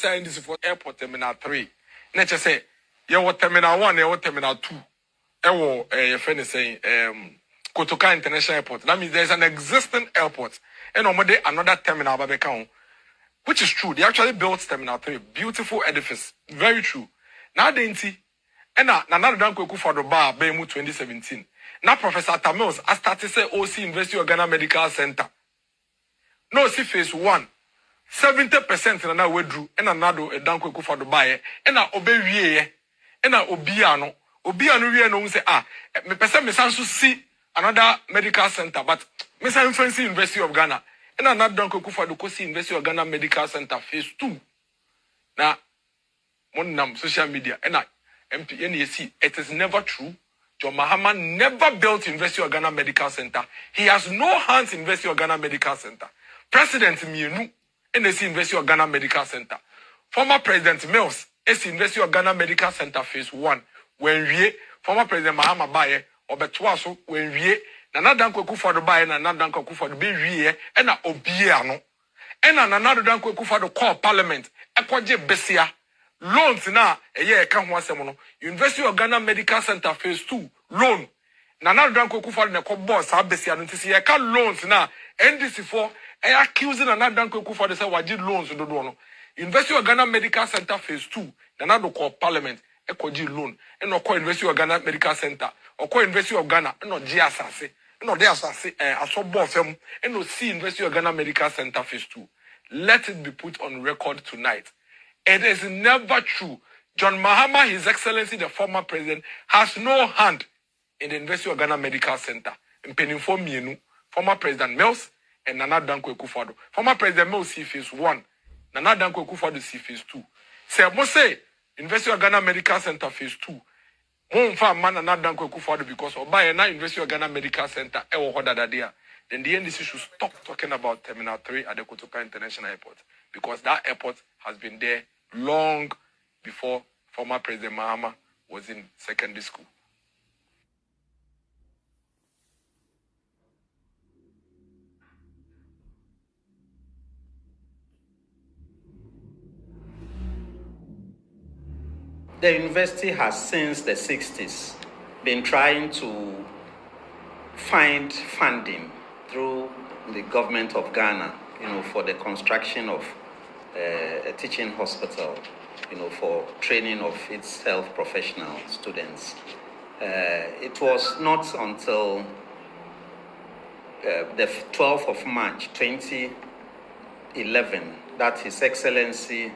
say this for airport terminal 3. Nature say, you terminal 1, you terminal 2. Your friend is saying, Kotoka International Airport. That means there's an existing airport. And another terminal Babekao. Which is true. They actually built Terminal 3. Beautiful edifice. Very true. Now they see. And now done kweku for the bar Bemu 2017. Now Professor Tamils has started say OC University of Ghana Medical Center. No, see phase 1. 70% na withdrew. And another done kweku for the bar. And now obey. And now obiano. Obiano we no say me person me sansu see another medical center, but me say University of Ghana. And another done kweku for the Kosi University of Ghana Medical Center phase 2. Now, on social media and MPNAC, it is never true. John Mahama never built University of Ghana Medical Center. He has no hands in University of Ghana Medical Center. President Mienu, NSC University of Ghana Medical Center. Former President Mills, SC University of Ghana Medical Center phase 1. When we former President Mahama Baye, or Betwaso, when we another kweku for the buy and another kweku for the baby, and a obiano, and another kweku for the core parliament, Ekwaje Besia. Loans na year can one semono. University of Ghana Medical Center phase 2 loan. Another kweku for the core boss, Besia, and see a can loans na NDC4 accusing another kweku for the Sawaji loans do no. University of Ghana Medical Center phase 2, another core parliament, Ekwaji loan, and no core University of Ghana Medical Center, or core University of Ghana, and no GSAC. No, they are saying, I saw both them, and no see University of Ghana Medical Center phase 2. Let it be put on record tonight. It is never true. John Mahama, His Excellency, the former president, has no hand in the University of Ghana Medical Center. In Penifo Mienu, former President Mills, and Nana Danko Ekufado. Former President Mills, see phase 1. Nana Danko Ekufado, see phase 2. Say, Mose, University of Ghana Medical Center phase 2. Man and not done because of by a University of Ghana Medical Center, then the NDC should stop talking about Terminal 3 at the Kotoka International Airport, because that airport has been there long before former President Mahama was in secondary school. The university has since the 60s been trying to find funding through the government of Ghana, for the construction of a teaching hospital, for training of its health professional students. It was not until the 12th of March 2011 that His Excellency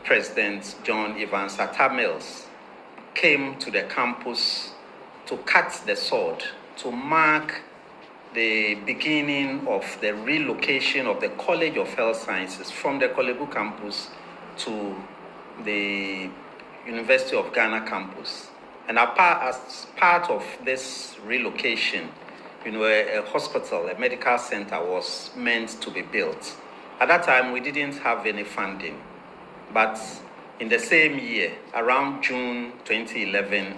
President John Evans Atta Mills came to the campus to cut the sword to mark the beginning of the relocation of the College of Health Sciences from the Korle Bu campus to the University of Ghana campus. And as part of this relocation, a hospital, a medical center was meant to be built. At that time, we didn't have any funding. But in the same year, around June 2011,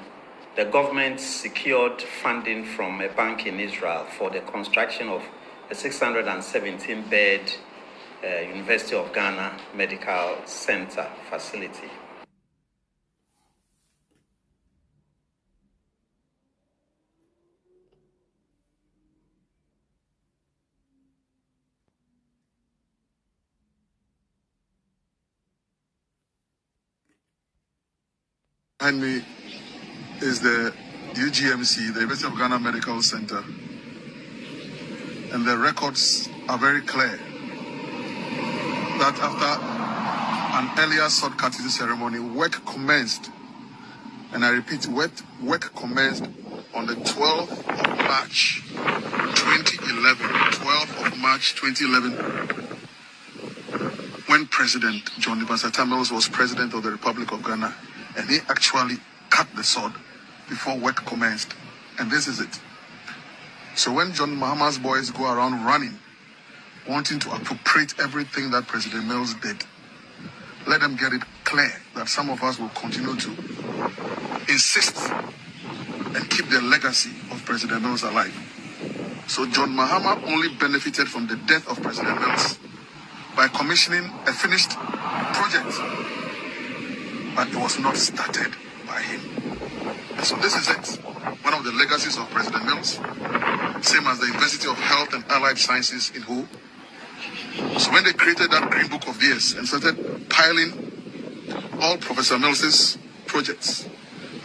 the government secured funding from a bank in Israel for the construction of a 617-bed University of Ghana Medical Center facility. Behind me is the UGMC, the University of Ghana Medical Center. And the records are very clear that after an earlier sword cutting ceremony, work commenced. And I repeat, work commenced on the 12th of March 2011. 12th of March 2011, when President John Evans Atta Mills was President of the Republic of Ghana. And he actually cut the sword before work commenced. And this is it. So when John Mahama's boys go around running, wanting to appropriate everything that President Mills did, let them get it clear that some of us will continue to insist and keep the legacy of President Mills alive. So John Mahama only benefited from the death of President Mills by commissioning a finished project, but it was not started by him. So this is it. One of the legacies of President Mills, same as the University of Health and Allied Sciences in Ho. So when they created that Green Book of theirs and started piling all Professor Mills's projects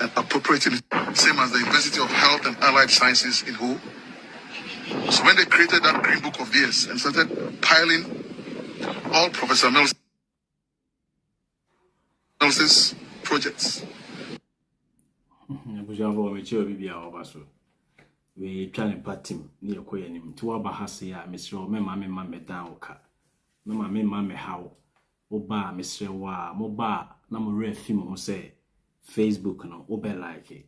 and appropriating it, same as the University of Health and Allied Sciences in Ho. So when they created that Green Book of theirs and started piling all Professor Mills's projects. We trying party near Koyanim to Abahasia, Mr. Mamma down Mamma how Oba, Mr. Wa, Moba, Namure Fimo say Facebook no Obe like it.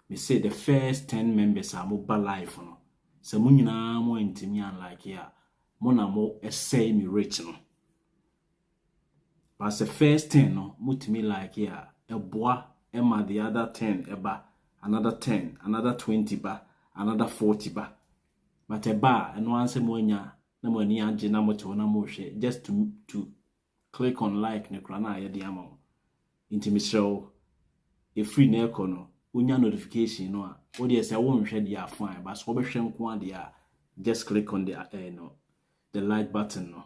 Me say the first 10 members are mobile life no. So Munina mo intimian like ya, Mona mo essay me rich no. But the first 10 no, mutimi like ya, a bois, Emma the other 10 eba, another 10, another 20 ba. Another 40 ba. But a bar and once a monya, no money and genamo na moshe, just to click on like necrana ya diamo. Intimisho, a free necono, unya notification no. What yes, I won't shed ya fine, but so just click on the like button no.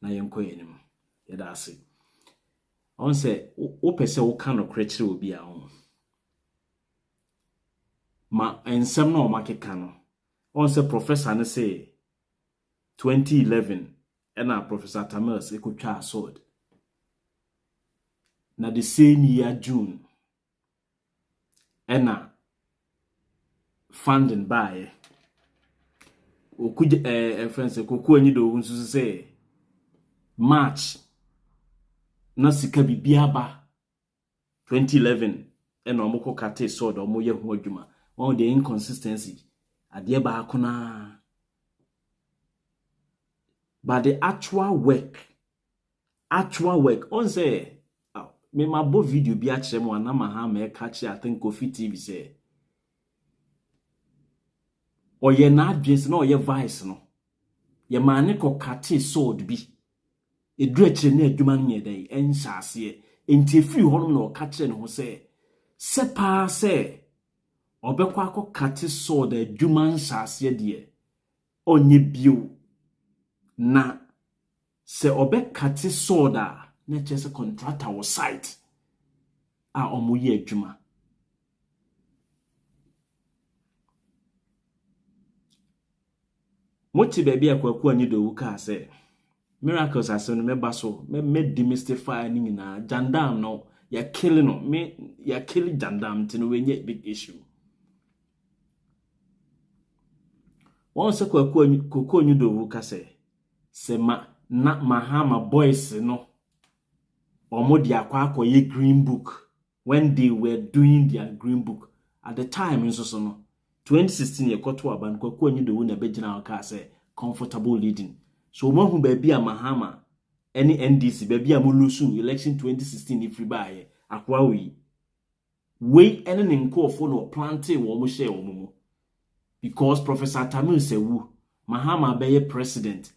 Na yemko enim. Ya that's it. On say, ope se o kind of creature will be our own. Ma ensem no makeka no on say professor ne say 2011 na Professor Tamils ekotwa sword na the same year June na funding by okuj friends koku anyi do nso say March na sika bibia ba 2011 na omoko kate sword omoye ho adwuma on the inconsistency at the bakuna. But the actual work on say me my bo video bi a chere mo na ma ha me catch I think Kofi TV say oye na adwes na oye vice no ye mane ko kate sword bi edu a chere na adwuma no ye dai enhyase enti free hono na o catch ne ho say sepa say obekwa akọ kate sword adwuma nsase de onye bio na se obekate sword a na chese contractor wo site a omoye adwuma moti baby akwaku anyi do wuka se miracles aso no meba so me demystify ni nyina jandam no ya kill no me ya kill jandam tino wenye big issue. One se kwaku anyi do wuka se na mahama boys no omodi akwa ye green book when they were doing their green book at the time nso no 2016 ye koto aban kwaku anyi do na begina aka say comfortable leading so mo hu baby a mahama any NDC baby a mulusu election 2016 if ribaye akwa we ene ne nkofo no planting wo mo share wo mo because Professor Tamil sewu mahama beye president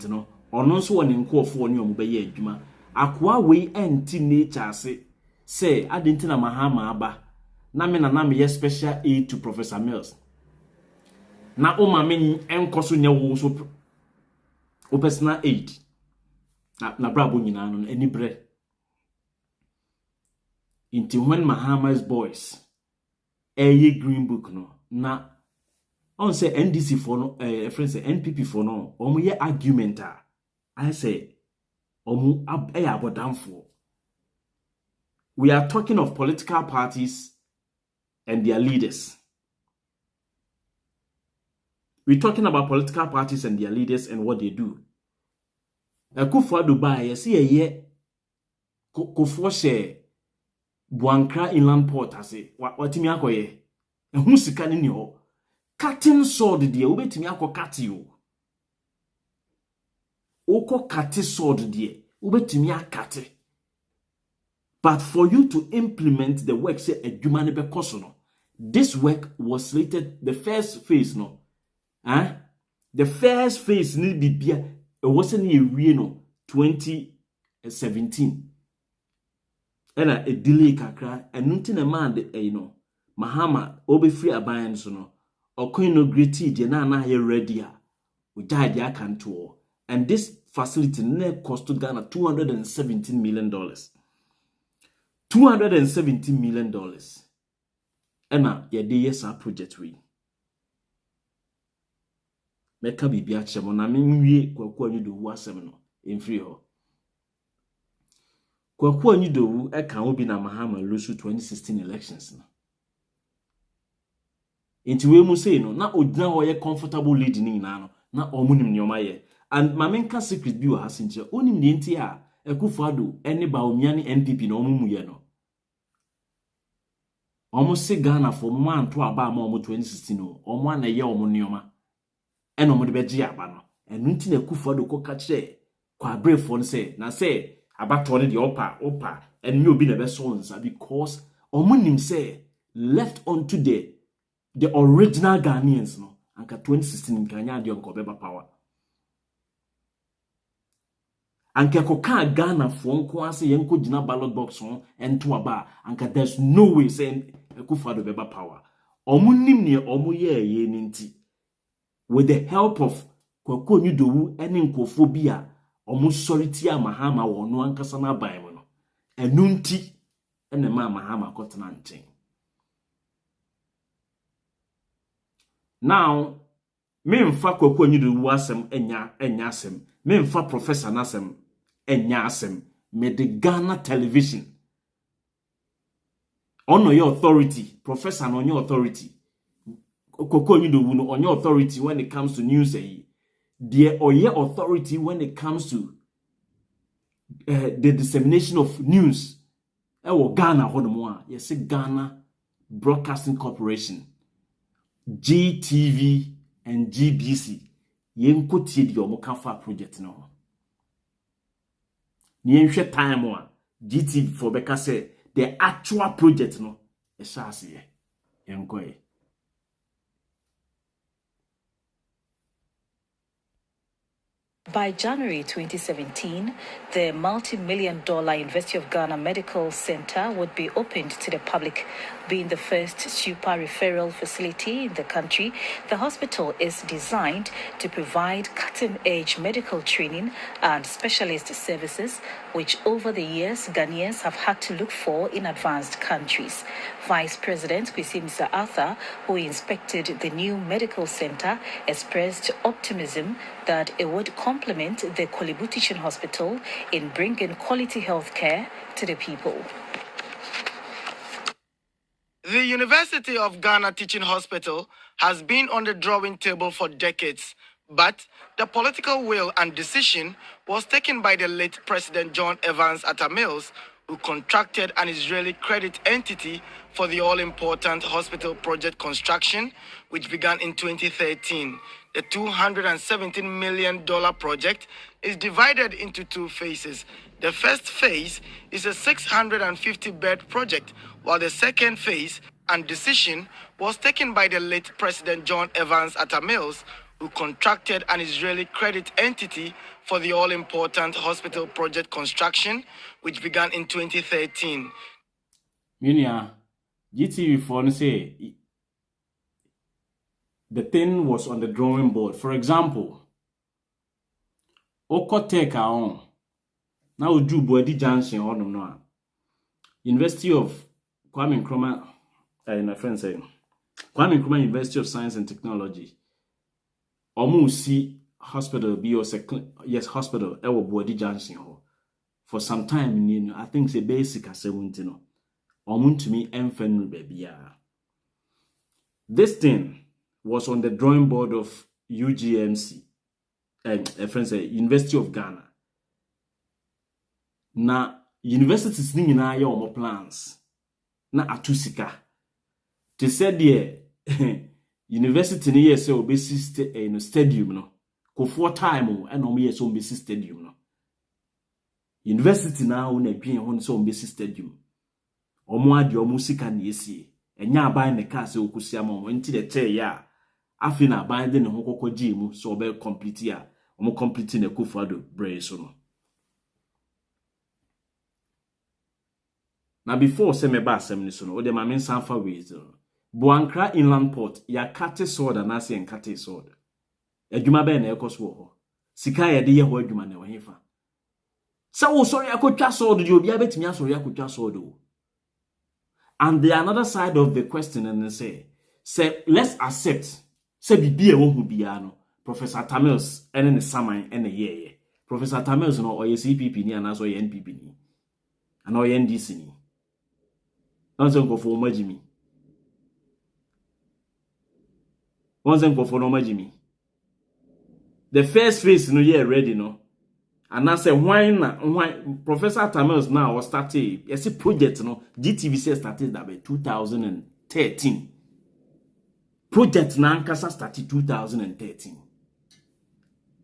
no ono nso woni nkofo oni omo beye adwuma akwa we enti nature say adenti na mahama aba na me na me special aid to Professor Mills na o ma me enkoso nya wo so o personal aid na brabo nyina no any bread into when Mahama's boys green book no na on say NDC for no friends say NPP for no omo ye argument I say omo abodamfo. We are talking of political parties and their leaders. We're talking about political parties and their leaders and what they do. Akufo Dubai you see ye ko share Buankra Inland Port ase watimi akoye ehun sika ni ho cutting sword de obetimi akokate o oko kate sword de obetimi akate but for you to implement the work say adwuma ne bekoso no this work was slated the first phase no the first phase ni bibia wasn't a no 2017 and a delay kakra and nothing a man Mahama obe free aban so no inaugurated the na ready we died ya can tour and this facility cost Ghana $217 million. $217 million. Ena yede yes our project we. Meka bibi ache mo na menwie kwaku anyidowu asem no emfiri ho. Kwaku anyidowu eka obi na Mahama lose 2016 elections no. Enti we mu say no na odina ho ye comfortable lead ni na no na omunim nyoma ye. And mamenka secret bi wa hasinche onim ne enti a Akufo-Addo ene bawuliar ni NPP na omumu ye no. Omo se Ghana for man to aba ma omo 2016 no omo ana ye omo nioma ena omo de beje aba no enu nti na Akufo-Addo ko ka kire kwa brefo no se na se abato ne de opa enu obi na be so nsa because omo nim se left onto the original Ghanaians no anka 2016 nkanya de onko beba power anka koka Ghana for nko ase yenko gina ballot box on ento aba anka there's no way say Akufo-Addo beba power omunim ne omoye ninti with the help of Kwaku Anyidowu ene nkofo bia omusoritia Mahama wono ankasa na ban mo no enu nti ene Mahama kotena nchen. Now memfa Kwaku Anyidowu asem enya asem memfa professor nasem enya asem me the Ghana television on your authority, professor on your authority. Kwaku Anyidowu no on your authority when it comes to news the your authority when it comes to the dissemination of news. Ghana honomo yes Ghana Broadcasting Corporation, GTV and GBC. Yenko tie di omo kafa project no. Ni enhwe time a GTV for beka say the actual project no e sha ase yenko e. By January 2017, the multi-million-dollar University of Ghana Medical Center would be opened to the public. Being the first super referral facility in the country, the hospital is designed to provide cutting-edge medical training and specialist services, which over the years Ghanaians have had to look for in advanced countries. Vice President Kwesi Arthur, who inspected the new medical center, expressed optimism that it would complement the Kolebu Teaching Hospital in bringing quality health care to the people. The University of Ghana Teaching Hospital has been on the drawing table for decades, but the political will and decision was taken by the late President John Evans Atta Mills, who contracted an Israeli credit entity for the all-important hospital project construction, which began in 2013. The $217 million project is divided into two phases. The first phase is a 650-bed project, while the second phase and decision was taken by the late President John Evans Atta Mills, who contracted an Israeli credit entity for the all-important hospital project construction, which began in 2013. Minia, GTV phone say the thing was on the drawing board. For example, Oko take our own. Now do Aboagye Junction or no. University of Kwame Nkrumah, my friend say Kwame Nkrumah University of Science and Technology. Omusi hospital be yes hospital Aboagye Junction for some time. I think it's a basic as no. To me enfenru baby. This thing was on the drawing board of UGMC and a friend say University of Ghana. Na universities ni nyina ya omo plans na atusika. Te said there university ni yes obesi stadium no. Ko for time o na omo yes obesi stadium no. University na na dwen ho so obesi stadium. Omo ade omo sika na esie. Enya aban ne ka se okusia mo nti de che ya afi na aban de ne ho kokoji mu so be complete ya omo completing the Akufo-Addo brain so no. Now before say me ba asem ni so no, o de ma men sanfa ways no. Boankra Inland Port ya kate sword and ase en kate sword. Adwuma be na ekoso ho. Sika ye de ye ho adwuma na ohefa. Sa wo sorry akotwa sword de obi abetimi asori akotwa sword o. And the another side of the question and say let's accept say bibi e wo hu bia no Professor Tamils ene ne saman ene ye. Professor Tamils no oye CPP ni anaso ye NPP ni. Ana oye NDC ni. Nonsen go for majimi. Nonsen go for no majimi. The first phase no ye ready no. And I say why Professor Tamils now was started yes project no GTVC started that by 2013. Project na Ankasa started 2013.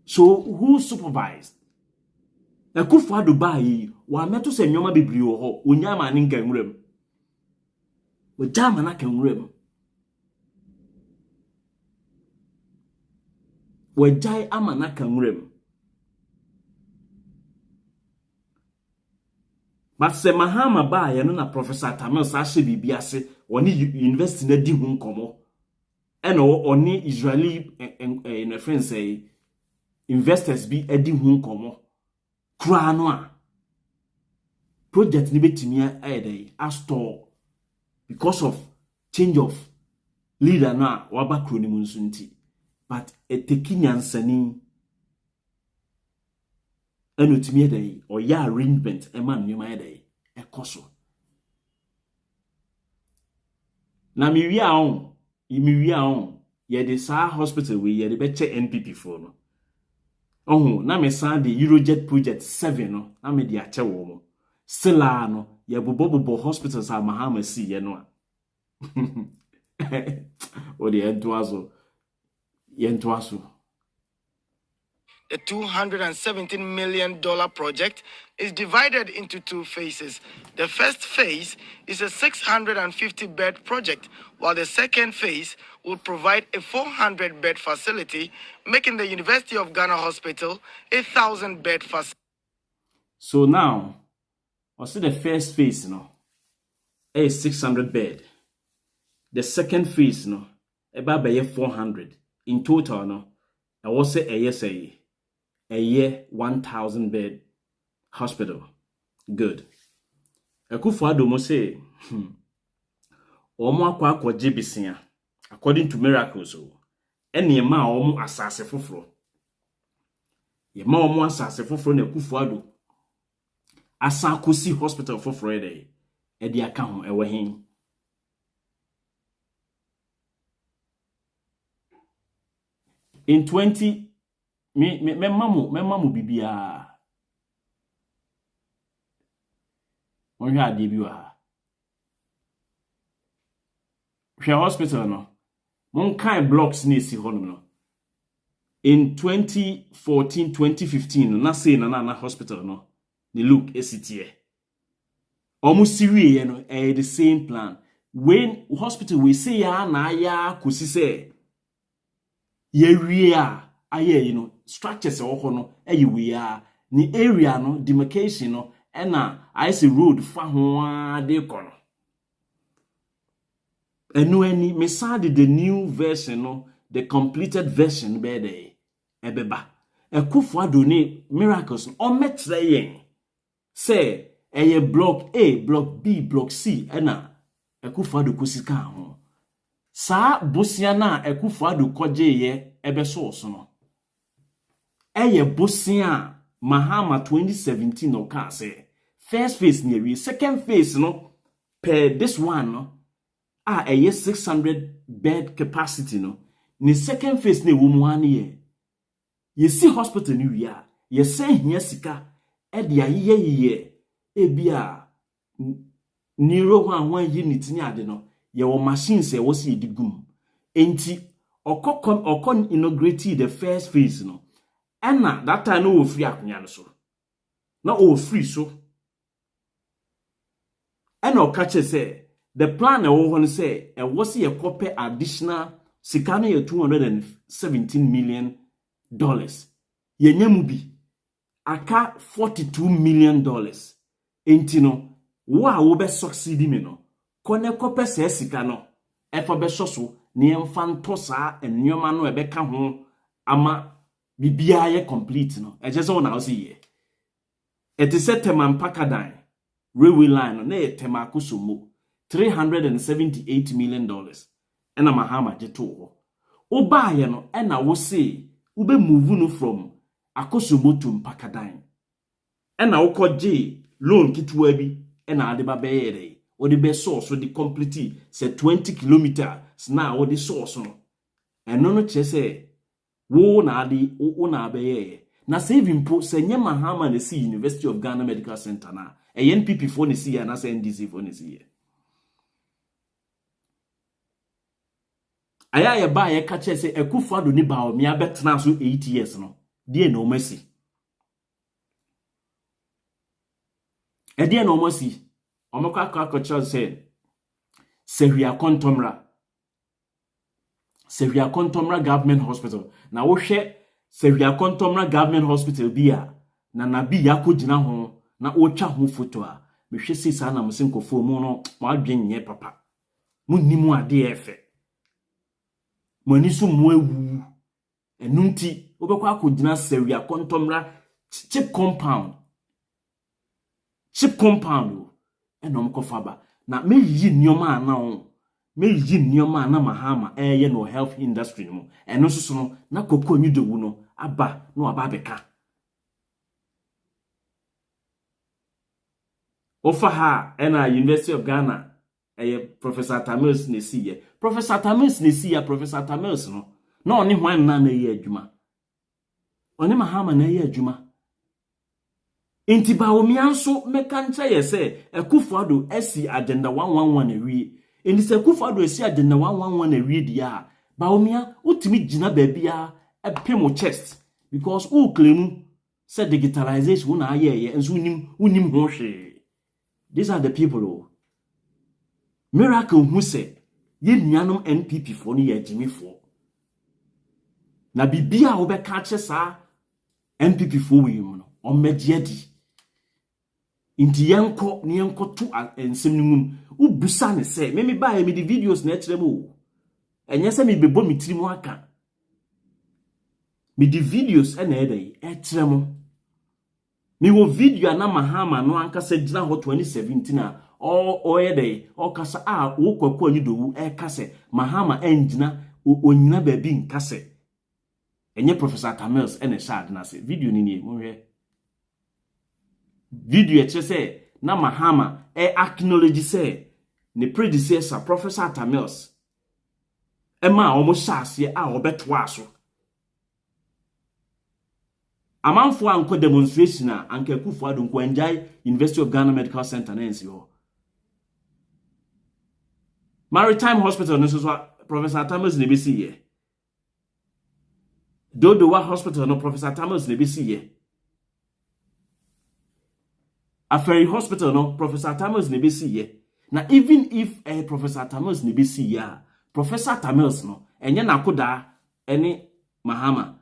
So who supervised? Akufo-Addo bayi wa meto se nyoma bibiri wo ho onya ma ne nkanwrem. O jama na kanwrem. Wo jai ama na kanwrem. But se Mahama baye no na Professor Tamils ahye bibiase oni university na di hu nkomo. Eno oni Israeli in a friend say investors be edi hu nkomo. Kura no a project ni betimi ayedai astore because of change of leader na waba kro ni munsu nti. But etekinyansani eno timi ayedai or ya arrangement eman nyuma ayedai ekoso. Na mi wi a ye de sa hospital we ye de be che NPP for no. Oh, na me san the Eurojet project 7 no, na me di ache wo mo. Sila no, ye bobo hospitals a Mahama si ye no a. O de entoaso. The $217 million project is divided into two phases. The first phase is a 650-bed project, while the second phase will provide a 400-bed facility, making the University of Ghana Hospital a 1,000-bed facility. So now, I see the first phase, a 600-bed. The second phase, about 400. In total, I will say a year 1,000-bed hospital. Good. Akufo-Addo mo say, omo akwa jibisia, according to miracles, ene ma omo asase foforo. Ye ma omo asase foforo na Akufo-Addo asa akosi hospital foforo e de aka ho ewe hin. In 20 me mamu bibia onhwa ade bi wa hwe hospital no mon kind blocks ni si hono no in 2014 2015 na say na hospital no the look esitie almost siwie no the same plan when hospital we say ya na ya kosi say ye wie a aye structures wo no we are ni area no demarcation no na I see road fa ho a de kono enu ani me sad the new version no the completed version be there ebeba Akufo-Addo ni miracles o metre yen say block A block B block C na Akufo-Addo kosika ho sa bosia na Akufo-Addo koje ye ebe source no bosia Mahama 2017 no ka say first phase ni we second phase no per this one no 600 bed capacity no ni second phase na wo mu ane ye si hospital ni wi a ye say hia sika de ayeye ebia neuro one unit ni ade no ye wo machines wo si digum enti okon inaugurate the first phase no ena that time no free akunya no so na o free so ena o catch say the plan e wo ho say e wo se ye copy additional sika no ye $217 million yenyamu bi aka $42 million enti no wo be succeed me no kone kope se sika no efa be so ne emfa nto saa ennyoma no ebeka ho ama bibia ye complete no eje se wona wo se ye etise teman pakadan railway line no na tema akosomo $378 million ena mahama jeto ho oba ye no ena wo se ube move no from akosomo to mpakadan ena wo koje loan kitwa bi ena ade ba beyere o de be source the complete say 20 kilometers na o de source no eno no che say wo na ade wo na beyere na saving po se nye mahama na si University of Ghana Medical Center na NPP for ne si ya na se NDC for ne si ya aya ye ba ye ka che say Akufo-Addo ni ba o me abetena so 8 years no de na o masi na o masi omaka say Sehwia Kontomra Government Hospital na wo hwe Sehwia Kontomra Government Hospital bia na nabi yakogina ho na o twa ho photo a me hwe sisa na msinkofo mu no mo adwen nye papa munnimu ade efe mani so mo awu enunti obekwa akogina Sehwia Kontomra chip compound enom kofaba na meyi nneoma ana meyi nneoma ana mahama eye no health industry mu eno soso no na kokko nyudowu no aba no aba beka ofa ha ena University of Ghana Professor Tamils Nesiye Professor Tamils Nesiya Professor Tamils no na oni hwan na ye adwuma oni mahama na ye adwuma Inti Bawumianso meka ncha ye se Akufo-Addo esi agenda 111 ewie. Enti se Akufo-Addo esi agenda 111 ewie dia Bawumia utimi gina bebia epemo chest because o claim say digitalization na aye enso unim ho hwe. These are the people oh. Miracle hu se ye nuanom NPP for no ye Jimmy for. Na bibia wo be ka che sa NPP for wi mu no o mediadi. Inti yanko ni yanko tu ensem ni mum ubusa ne se me ba ya me di videos na ekire mo enye se me bebo mi tiri mu aka me di videos na edai ekire mo me wo video na mahama no anka se gina ho 2017 a o edai o kasa a wo kwakwa ni dowu e kase mahama engina onyina ba bi nkase enye Professor Tamils ene shad na se video ni mo hwe video eche say na mahama acknowledge say ne predecessor Professor Tamils ema omo shase a obeto aso amanfo anko demonstration a anka Akufo-Addo nko enjai University of Ghana Medical Center na ensi ho Maritime Hospital no so Professor Tamils ne besi ye Dodowa Hospital no Professor Tamils ne besi ye A Ferry Hospital no Professor Tamils ne besi ye na even if Professor Tamils ne besi ya Professor Tamils no enye nakoda ene mahama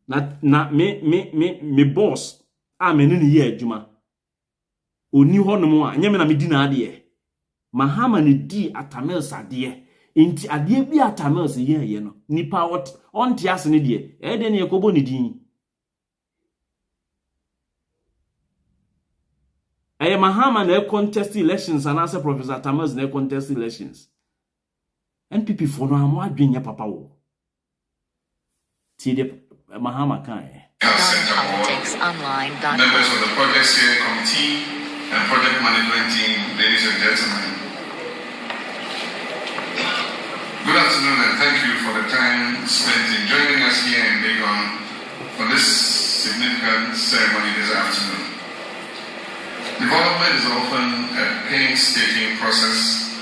na me boss a me ne ye adwuma oni ho no mo a enye me na me di na ade mahama ne di Tamils ade enti ade bi Tamils ye no nipa on tiase ne de de ne yakobo ne din mahama na contest elections and answer Professor Tamils na contest elections. NPP for no amo adwenya papa wo. Ti de mahama kan Politicsonline.com. Members of the Project Steering Committee and Project Management Team, ladies and gentlemen. Good afternoon and thank you for the time spent in joining us here in Legon for this significant ceremony this afternoon. Development is often a painstaking process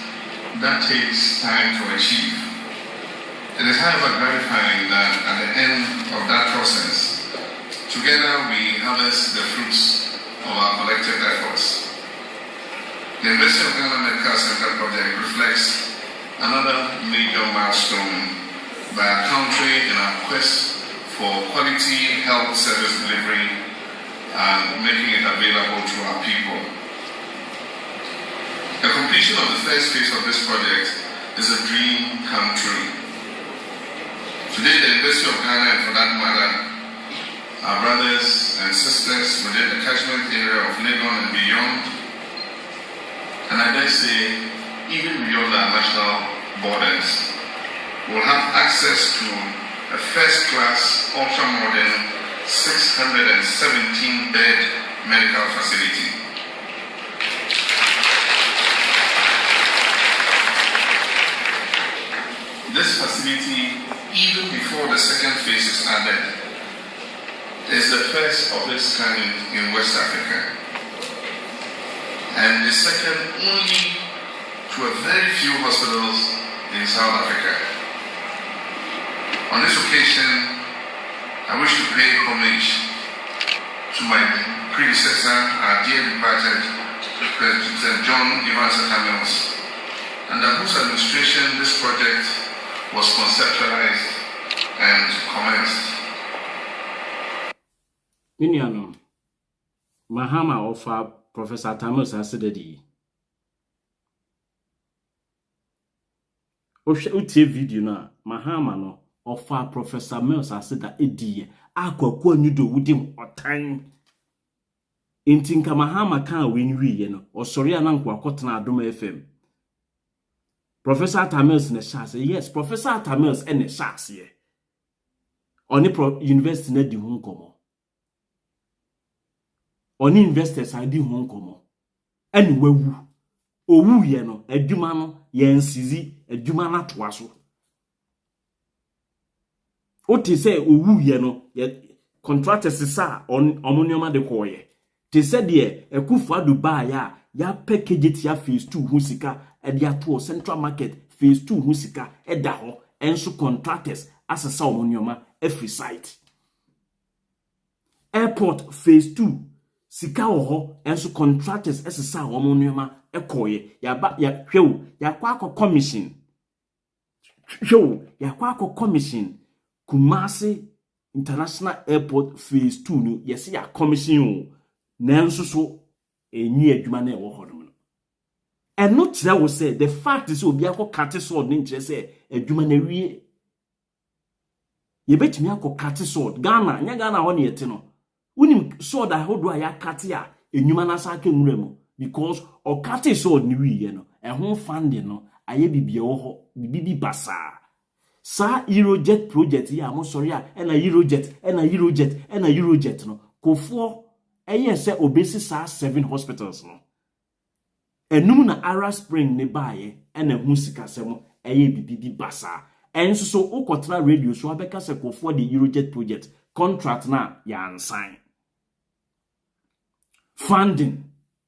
that takes time to achieve. It is however gratifying that at the end of that process, together we harvest the fruits of our collective efforts. The University of Ghana Medical Center project reflects another major milestone by our country in our quest for quality health service delivery and making it available to our people. The completion of the first phase of this project is a dream come true. Today, the University of Ghana, and for that matter, our brothers and sisters within the catchment area of Legon and beyond, and I dare say, even beyond our national borders, will have access to a first-class, ultra-modern, 617-bed medical facility. This facility, even before the second phase is added, is the first of its kind in West Africa, and the second only to a very few hospitals in South Africa. On this occasion, I wish to pay homage to my predecessor, our dear departed President John Mills, under whose administration this project was conceptualized and commenced. Miniano, Mahama offer Professor Tamus Asidedi. Uche video na Mahama no offer Professor Mills Asida Edi akwa nyudo wudim otan. Intinka Mahama kan winwi ye no osori anankwa akotena Adom FM. Professor Tamils ne shase. Yes, Professor Tamils ene shase. Oni university na di ho nkomo. Oni investors adi ho nkomo. Eni wawu. Owu ye no adwuma no ye nsizi adwuma na toa so. Oti say owu ye no ye contractors sa omonoma de koye. Te say de Ekufuado ba ya package it ya phase 2 hu sika e dia to Central Market phase 2 hu sika e da ho enso contractors asesa omonoma every site. Airport phase 2 sika ho enso contractors asesa omonoma ekoye ya hwew ya kwa commission ya kwa commission Kumasi International Airport phase 2 no yesi ya commission nanso so enyi adwuma na ewo hodom no eno tira wo say the fact is obi akokate sword ni nkire say adwuma na wie ye betimi akokate sword Ghana nya Ghana ho ne yete no unim sword ahodo a yakate a enwuma na sa aka nwura mu because okate sword ni wie no ehon funding no aye bibie wo ho bibi basa sa Eurojet project ya mo sorry a na Eurojet no kofo eye se obesi sa 7 hospitals no enum na Ara Spring ne baaye na hu sikasem eye bibi basa enso so ukotra radio so abeka se kofo the Eurojet project contract na ya ansan funding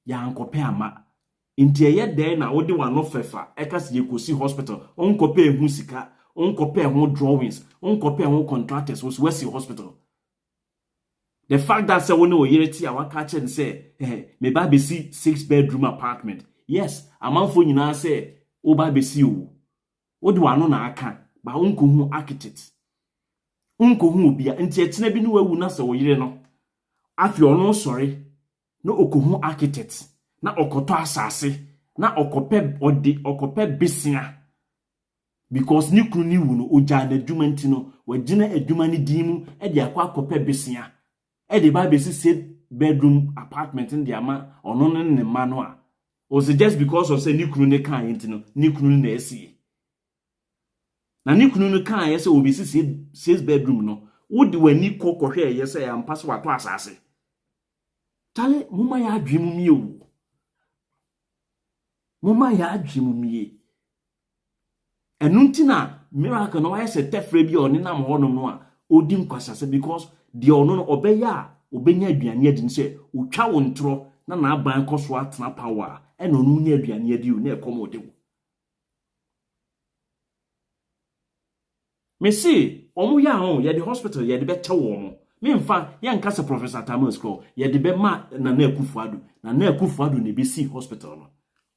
ya ankope ama nti eye den na wode wano fefa ekase yekosi hospital onkope hu sika onkope ho drawings onkope ho contractors was West Hospital. The fact that say one oyereti a waka chen say me ba be see 6-bedroom apartment. Yes, amanfo nyina say o ba be see o. Wo de wano na aka ba unko hu architect. Unko hu obia nti etena bi no wawu na say oyere no. Afi ono sorry no okohu architect na okoto asase na okope besia. Because ni kunu ni wu no oja na adwuma nti no wagina adwuma ni dimu e de akwa akope besia e de ba besi 7-bedroom apartment in the ama ono ne mano a o se just because of say ni kunu ne kan nti no ni kunu na esi na ni kunu ne kan yese obesi 6-bedroom no wo de wani kokohwe yese ya mpaso wato asase tale muma ya adwemu mi o muma ya adwemu mi enuntina miracle no why say tefre bi oni nam honom no a odi nkwasase because the ono no obeya obenya aduane adi nse otwa wontro na aban koso atena power eno no nya aduane adi o na ekomo de wo me see omo ya ho ye the hospital ye de beta wo mo me mfa ye nka se Professor Tamus ko ye de be ma na Akufuado ne be see hospital no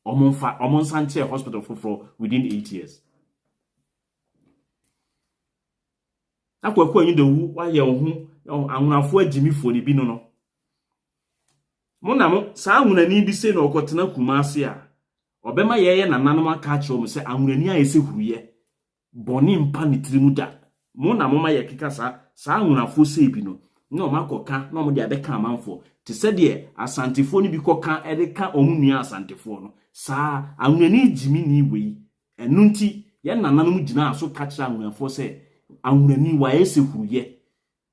omo nsanche hospital for within 8 years. Akwa anyi da wu wa ye ho anwunafo agimifo ne bi no mo na mo saa anwunani bi se na okotena Kumase a obema yeye nananom aka kire mo se anwunani a yese huruye boni mpa ne tirimu da mo na mo ma ye keka saa anwunafo se bi no na o makoka na mo de abeka amanfo te se de asantefo ni bi koka edeka omunua asantefo no saa anwunani jimi ni wei enu nti ye nananom gina aso ka kire anwunafo se anwunani wa yese huruye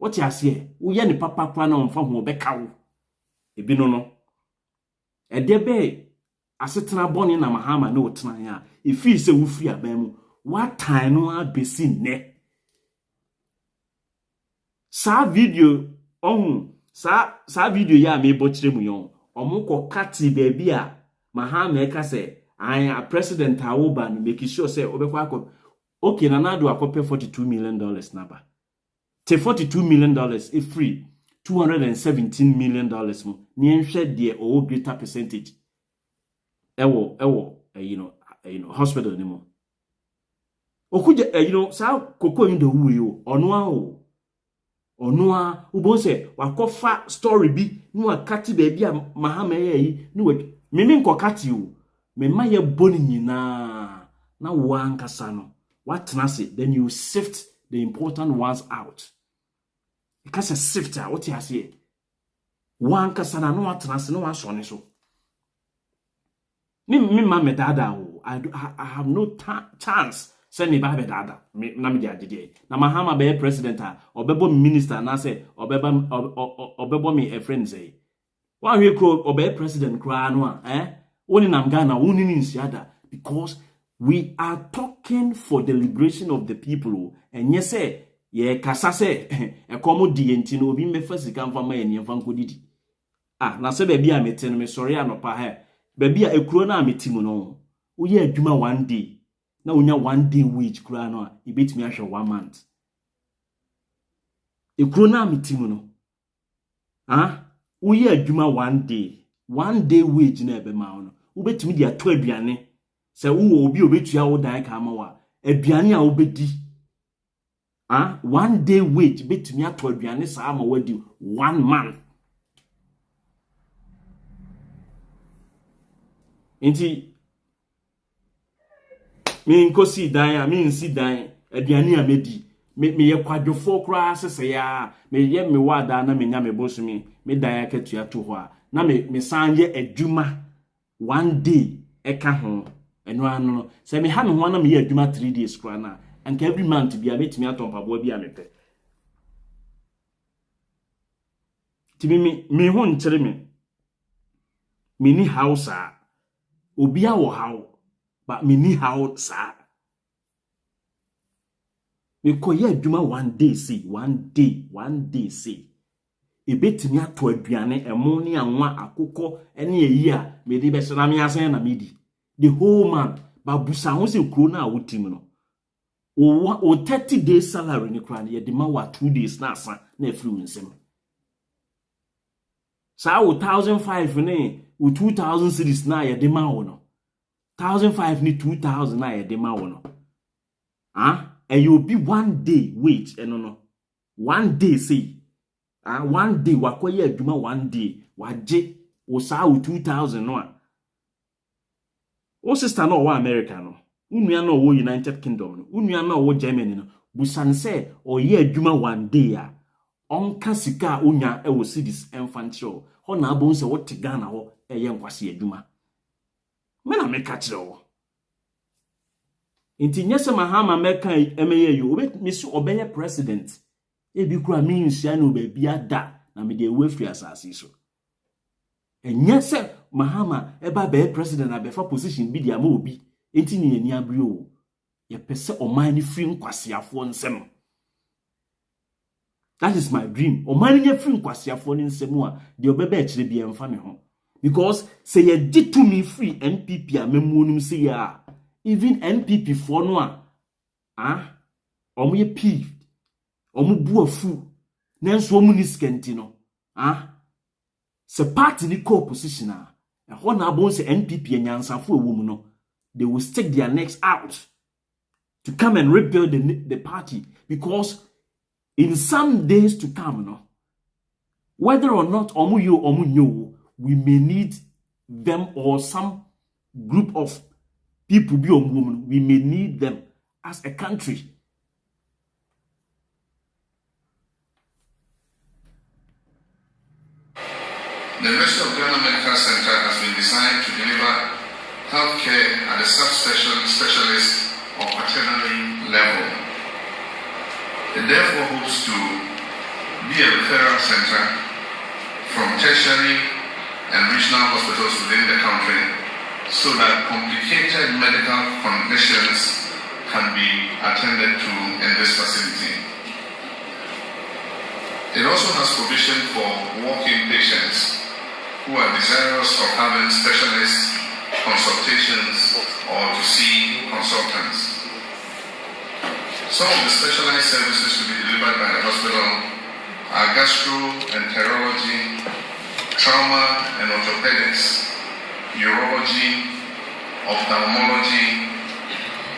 wote ase wo ye ne papa kwa na omfa ho obeka wo ebi no edebe asetena boni na mahama na otena ya efi se wo fi abamu watan no abesi ne sa video sa video ya me bochire mu yon omukọ kati baby a mahama eka se a president awoba no make sure say obekwa akọ okay na nado akọpe $42 million naba te $42 million is free $217 million mo ni enhwe de o greater percentage ewo hospital ni mo okuje sa koko yin do wu yo onu a ubo se wakofa story bi ni wakati baby a mahama yi ni we mimi nkokati o me maye boni nyina na wankasa no watena se then you sift the important ones out because a sifter what you say wankasa na no watena se no wasone so me ma me dada o I have no chance send me ba be dada na me di agide na mahama be president a obebo minister na say obebo me a friend say wa hwe kro obe president kra no a woni nam Ghana woni ni nsiada because we are talking for the liberation of the people and yes say ye kasa say ekomo di enti no obi mefa sika mfa ma ye ne mfa nkodidi na se ba bia meten me sorry anopa ha ba bia ekuro na metimu no wo ye adwuma one day na wonya one day wage kura no a ibetimi ahwe 1 month ekuro na metimu no wo ye adwuma one day wage na ebe ma no wo betimi dia to aduane se wo obi obetua wo dan ka ma wa aduane a wo bedi one day wage betimi ato aduane saa ma wadi 1 month enti mi nkosi dan a mi nsi dan aduane a medi me ye kwadwofo kra sese ya me ye me wada na me nya me bosumi me dan akatua to ho a na me san ye adwuma one day eka ho eno ano se me ha me ho na me ye adwuma 3 days kra na and every month bia metimi atompabo bia mepe timi me ho nkyere me ni house a obi a wo hawo but me ni house sa me koye adwuma one day say ebetimi ato aduane emo ne anwa akokọ ene eyi a me de be sra me asen na medi the whole month babusa ho se kro na wotim no o 30 days salary ni kra ye de ma wa 2 days na asa na afiri winsem sa o 1005 ne o 2000 series na ye de ma wo no 1005 ni 2000 na ye de ma wo no and you be one day wait no one day say one day wakoye adwuma one day waje o sa o 2000 no o sister no wa America no unua no wo United Kingdom no unua no wo Germany no busan se o ye adwuma one day a onka sika onya e wo cities enfantio ho na abon se wo te Ghana ho eye nkwase adwuma me na me ka kire wo inti nyese mahama meka emeye yo obetimi obeye president ebi kura mi nsia no ba bia da na me de wefri asase so enyese mahama eba be president abefa position bi dia ma obi enti ni ani abri o ye pese oman ni free nkwasiafo nsem that is my dream oman ni free nkwasiafo nsem a de obeba a kire bia mfa me ho because say ye ditu me free NPP a memuonum say ya even NPP for no a omo ye peeved omo bu afu nanso omo ni skenti no se party ni co opposition a ho na abon se NPP anyansafo ewom no they will stick their necks out to come and rebuild the party because in some days to come, no, whether or not we may need them or some group of people be on women, we may need them as a country. The University of Ghana Medical Center has been designed to deliver healthcare at the subspecialist or quaternary level. It therefore hopes to be a referral center from tertiary and regional hospitals within the country so that complicated medical conditions can be attended to in this facility. It also has provision for walk-in patients who are desirous of having specialist consultations or to see consultants. Some of the specialized services to be delivered by the hospital are gastroenterology, trauma and orthopedics, urology, ophthalmology.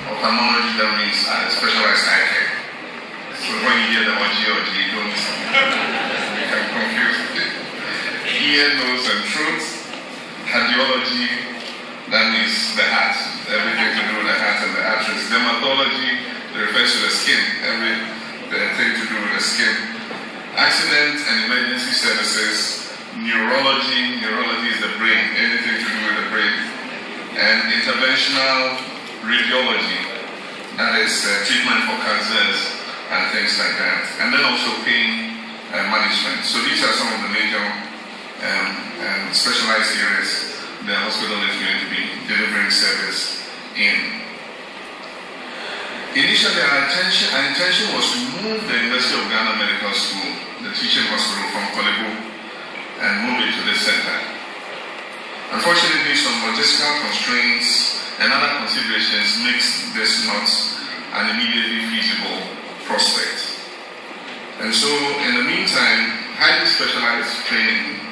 Ophthalmology, that means specialized eye care. So when you hear the OG, you don't you can confuse it. Ear, nose and throat. Cardiology, that means the heart, everything to do with the heart and the arteries. Dermatology refers to the skin, everything to do with the skin. Accident and emergency services. Neurology is the brain, anything to do with the brain. And interventional radiology, that is treatment for cancers and things like that. And then also pain management. So these are some of the major specialized areas the hospital is going to be delivering service in. Initially, our intention was to move the University of Ghana Medical School, the teaching hospital, from Kolebu and move it to this center. Unfortunately, some logistical constraints and other considerations makes this not an immediately feasible prospect. And so, in the meantime, highly specialized training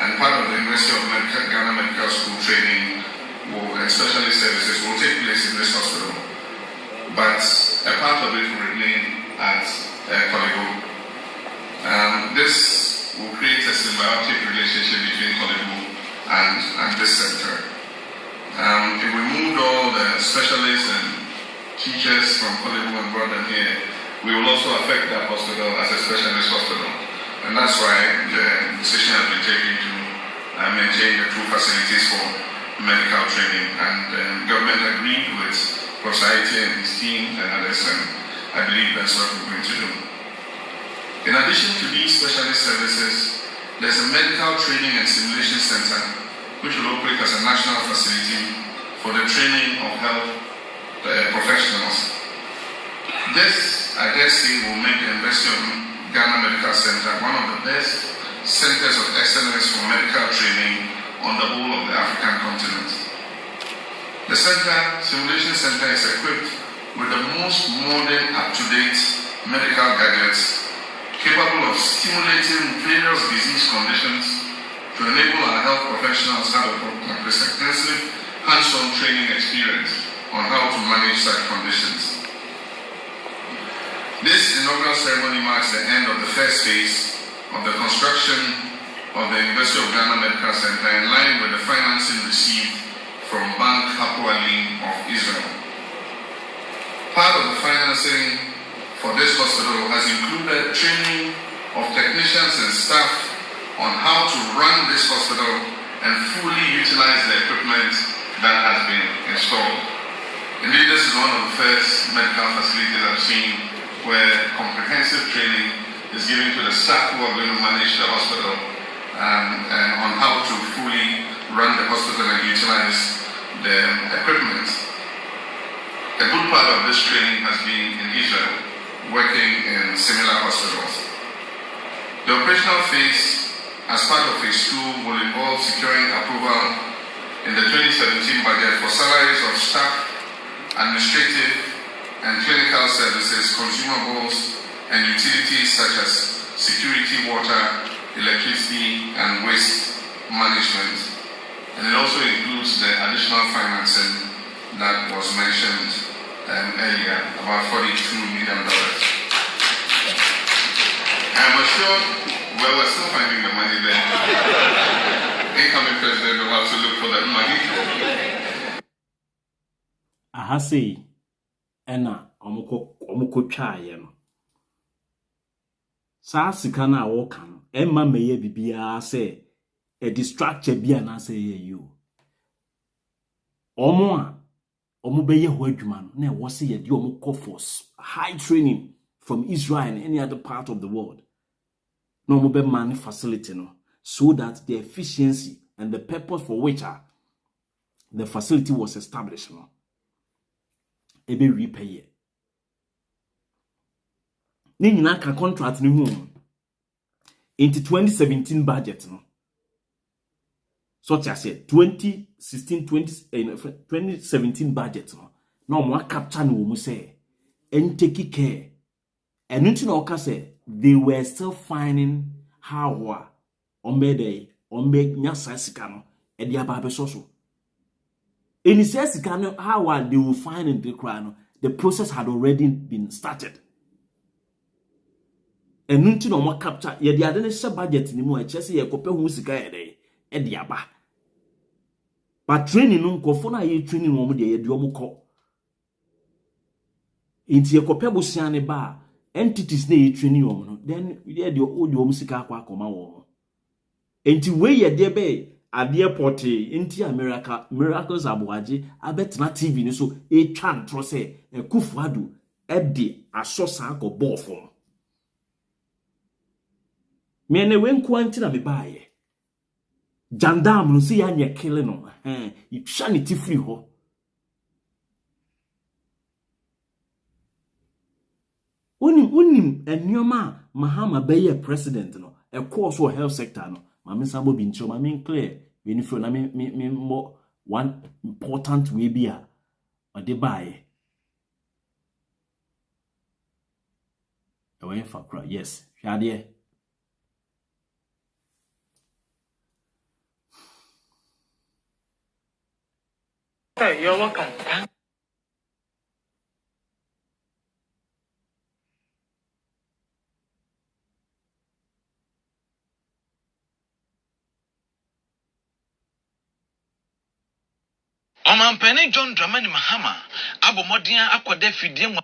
and part of the University of Ghana Medical School training and specialist services will take place in this hospital. But a part of it will remain at Kolebu. This will create a symbiotic relationship between Kolebu and this center. If we moved all the specialists and teachers from Kolebu and brought them here, we will also affect that hospital as a specialist hospital. And that's why the decision has been taken to maintain the two facilities for medical training. And government agreed with Society and his team and others, and I believe that's what we're going to do. In addition to these specialist services, there's a medical training and simulation center which will operate as a national facility for the training of health professionals. This, I dare say, will make the University of Ghana Medical Center one of the best centers of excellence for medical training on the whole of the African continent. The simulation center is equipped with the most modern, up-to-date medical gadgets capable of stimulating various disease conditions to enable our health professionals to have a comprehensive hands-on training experience on how to manage such conditions. This inaugural ceremony marks the end of the first phase of the construction of the University of Ghana Medical Center in line with the financing received from Bank Aboagye of Israel. Part of the financing for this hospital has included training of technicians and staff on how to run this hospital and fully utilize the equipment that has been installed. Indeed, this is one of the first medical facilities I've seen where comprehensive training is given to the staff who are going to manage the hospital and on how to fully run the hospital and utilize the equipment. A good part of this training has been in Israel, working in similar hospitals. The operational phase, as part of phase 2, will involve securing approval in the 2017 budget for salaries of staff, administrative and clinical services, consumables, and utilities such as security, water, electricity, and waste management. And it also includes the additional financing that was mentioned earlier, about $42 million. I'm sure, well, we're still finding the money there. Incoming president will have to look for that money. Aha say, ena omukọ twaye no. Saa sika na woka no, emma meye bibia say a distractor bia na say you. Omo beye ho adwuma no, na wo say ye di omo call for high training from Israel and any other part of the world. No omo be man facility no, so that the efficiency and the purpose for which the facility was established no. Ebe repay. Ni nyina ka contract ni hu into 2017 budget no. So I said 2017 budget no. No mo capture no mo say and take care. And unti na oka say they were still finding how ombe nya sasika no e dia ba be so. In sasika no how they will find in the cry no, the process had already been started. And unti no mo capture ye dia de se budget ni mu e chese ye kope hu sika ye e dia ba. But training no nkofo na ye training wo mo de ye di omo ko. Inti ye kope bosia ne ba entities na ye training wo no, then ye de o di omo sika akwa akoma wo. Inti we ye de be ade airport inti miracles Aboagye abetna TV ni so e twa ntro se Kufuado e de asosa akọ ball form. Me ne we nko anti na me baaye. Jandam no si ya nye kele no. Itwa ne tifri ho. Unim enyoma Mahama beye president no. E course or health sector no. Mami sabo bincho mami clear. When you na me more one important way bia or de baaye. Away for cry. Yes. Shade. Hey, you're welcome. Omampene John Dramani Mahama abomodian akwade fidie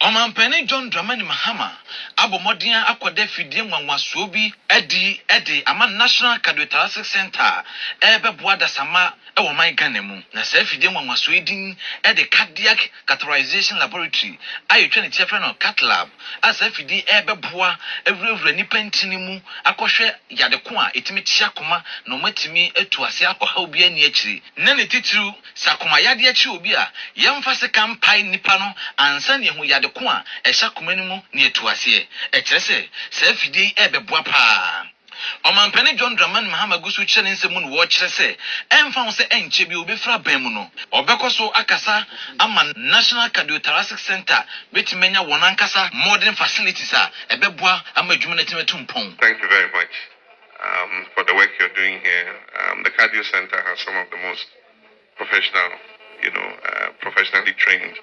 Omampene John Dramani Mahama abomodian akwade fidie nwanwaso bi edi ama National Cardiothoracic Center ebeboa dasama ewo man Ghana mu na sa fidie nwanwaso edin edi cardiac catheterization laboratory ayetwa ne tiafra no cath lab asa fidie ebeboa ewurawura nipa ntini mu akohwe yadeko a etimi tia koma na omatimi atuase akọha obi ani akiri na ne titiru sakoma yade akiri obi a yemfa se kampai nipa no ansa ne hu yade ko a ehya komani mu ne etuase e kyerese sa fidie ebeboa pa Omampene John Dramani Mahama gusu kyere nsemu no wo kyerese emfa ho se enche bi obefra ban mu no obekoso akasa ama National Cardiothoracic Center betimenya wonankasa modern facilities a ebeboa ama adwuma na timetumpon. Thank you very much for the work you're doing here. The Cardio Center has some of the most professional, professionally trained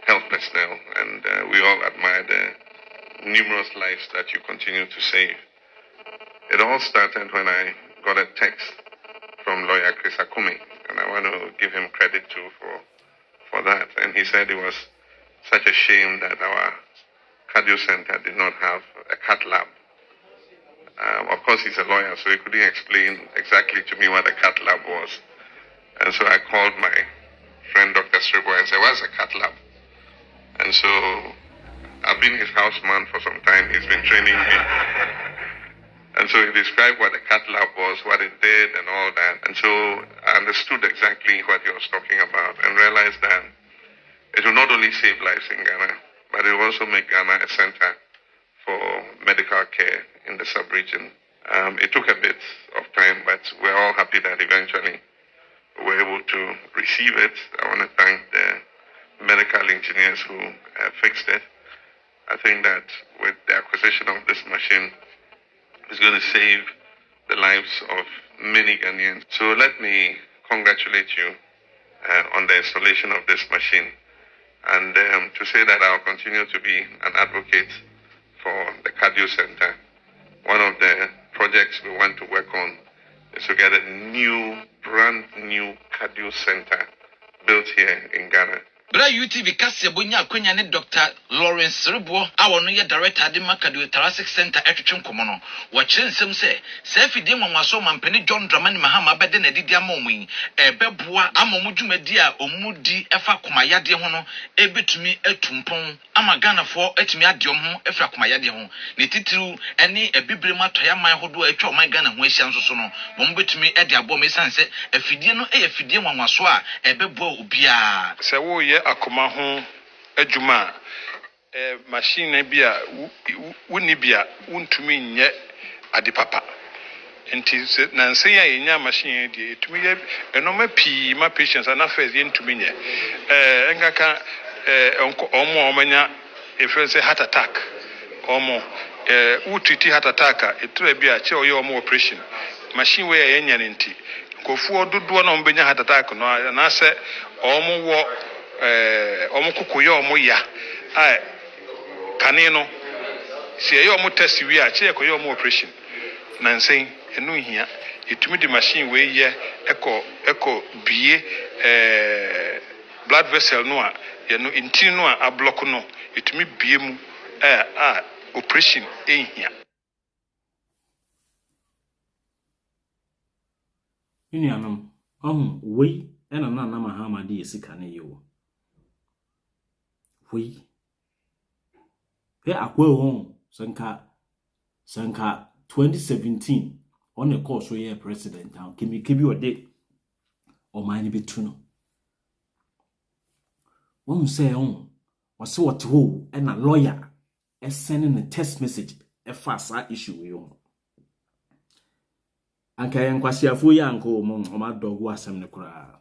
health personnel, and we all admire the numerous lives that you continue to save. It all started when I got a text from lawyer Chris Akume, and I want to give him credit too for that. And he said it was such a shame that our cardio center did not have a cath lab. Of course, he's a lawyer, so he couldn't explain exactly to me what a cath lab was. And so I called my friend Dr. Sribo and said, what's a cath lab? And so I've been his houseman for some time. He's been training me. And so he described what the cath lab was, what it did, and all that. And so I understood exactly what he was talking about and realized that it will not only save lives in Ghana, but it will also make Ghana a center for medical care in the sub-region. It took a bit of time, but we're all happy that eventually we were able to receive it. I want to thank the medical engineers who fixed it. I think that with the acquisition of this machine, it's going to save the lives of many Ghanaians. So let me congratulate you on the installation of this machine. and to say that I'll continue to be an advocate for the cardio center. One of the projects we want to work on is to get a brand new cardio center built here in Ghana. Bra UTV Kasia Bunya Kunya ne Dr. Lawrence Ribo, our new director de Cardiothoracic Center Etchum Komono. Watching some say, Sefi Demo Maso Mampeni John Dramani Mahama Beden Edidia Momi, a Bebua, Amomuju Media, Omudi, Efa Kumayadi Hono, Ebe to me Etumpon, Amagana for Etmia Diom, Efa Kumayadi Hon, Nititu, any a Bibrima Toyama Hodu, a Cho my Ghana, Weshan Sono, Bombe to me Edia Bombe Sanse, a Fidiano, a Fidian Maswa, a Bebo Ubia. So, akoma ho adwuma machine bia woni bia wontumi nye ade papa enti na nsen ya yenya machine die etumi ye enoma pii ma patients ana first ye ntumi nye engaka omo omanya efense heart attack omo utiti heart attack etura bia che oye omo operation machine we yenya nti kofu ododo na ombenya heart attack no na se omo wo omukukuyo omuya kanino si eyo omu test wi a che ekoyo omu operation na nsen enu hia etumi di machine we ye eko bie blood vessel no a ye no intini no a block no etumi bie mu operation ehia ini anam we ena na Mahama di esika ne yewo we he akwa hon sanka 2017 on the course we president now kebi ode o mani betu no won say wase what ho na lawyer sending a text message fasa issue we on anka yen kwasiafo ya anko o ma dogo asem ne kura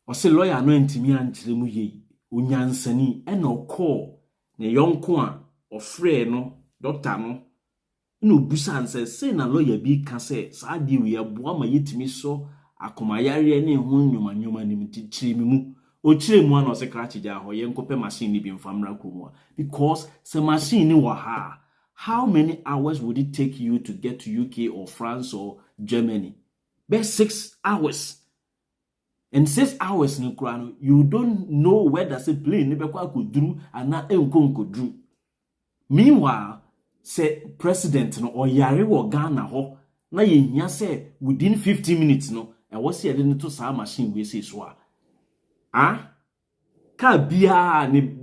ose lawyer no ntimi ankyere mu ye onyansani na okọ ne yonko a ofre no doctor no na obusan se na lawyer bi ka se saa di we aboa ma yetimi so akomayare ne ho nwoma nim tikyire mi mu o kyire mu ana ose kra chija ho ye nkope machine ni bi mfamra kromu because se machine ni wa ha how many hours would it take you to get to UK or France or Germany? Be 6 hours. In 6 hours in Ukraine, you don't know where does a plane nebekwa could do and na enko could do. Meanwhile, say president no or yare wo Ghana ho na yenya say within 15 minutes no e was here dey to sa machine we say so ka bia ne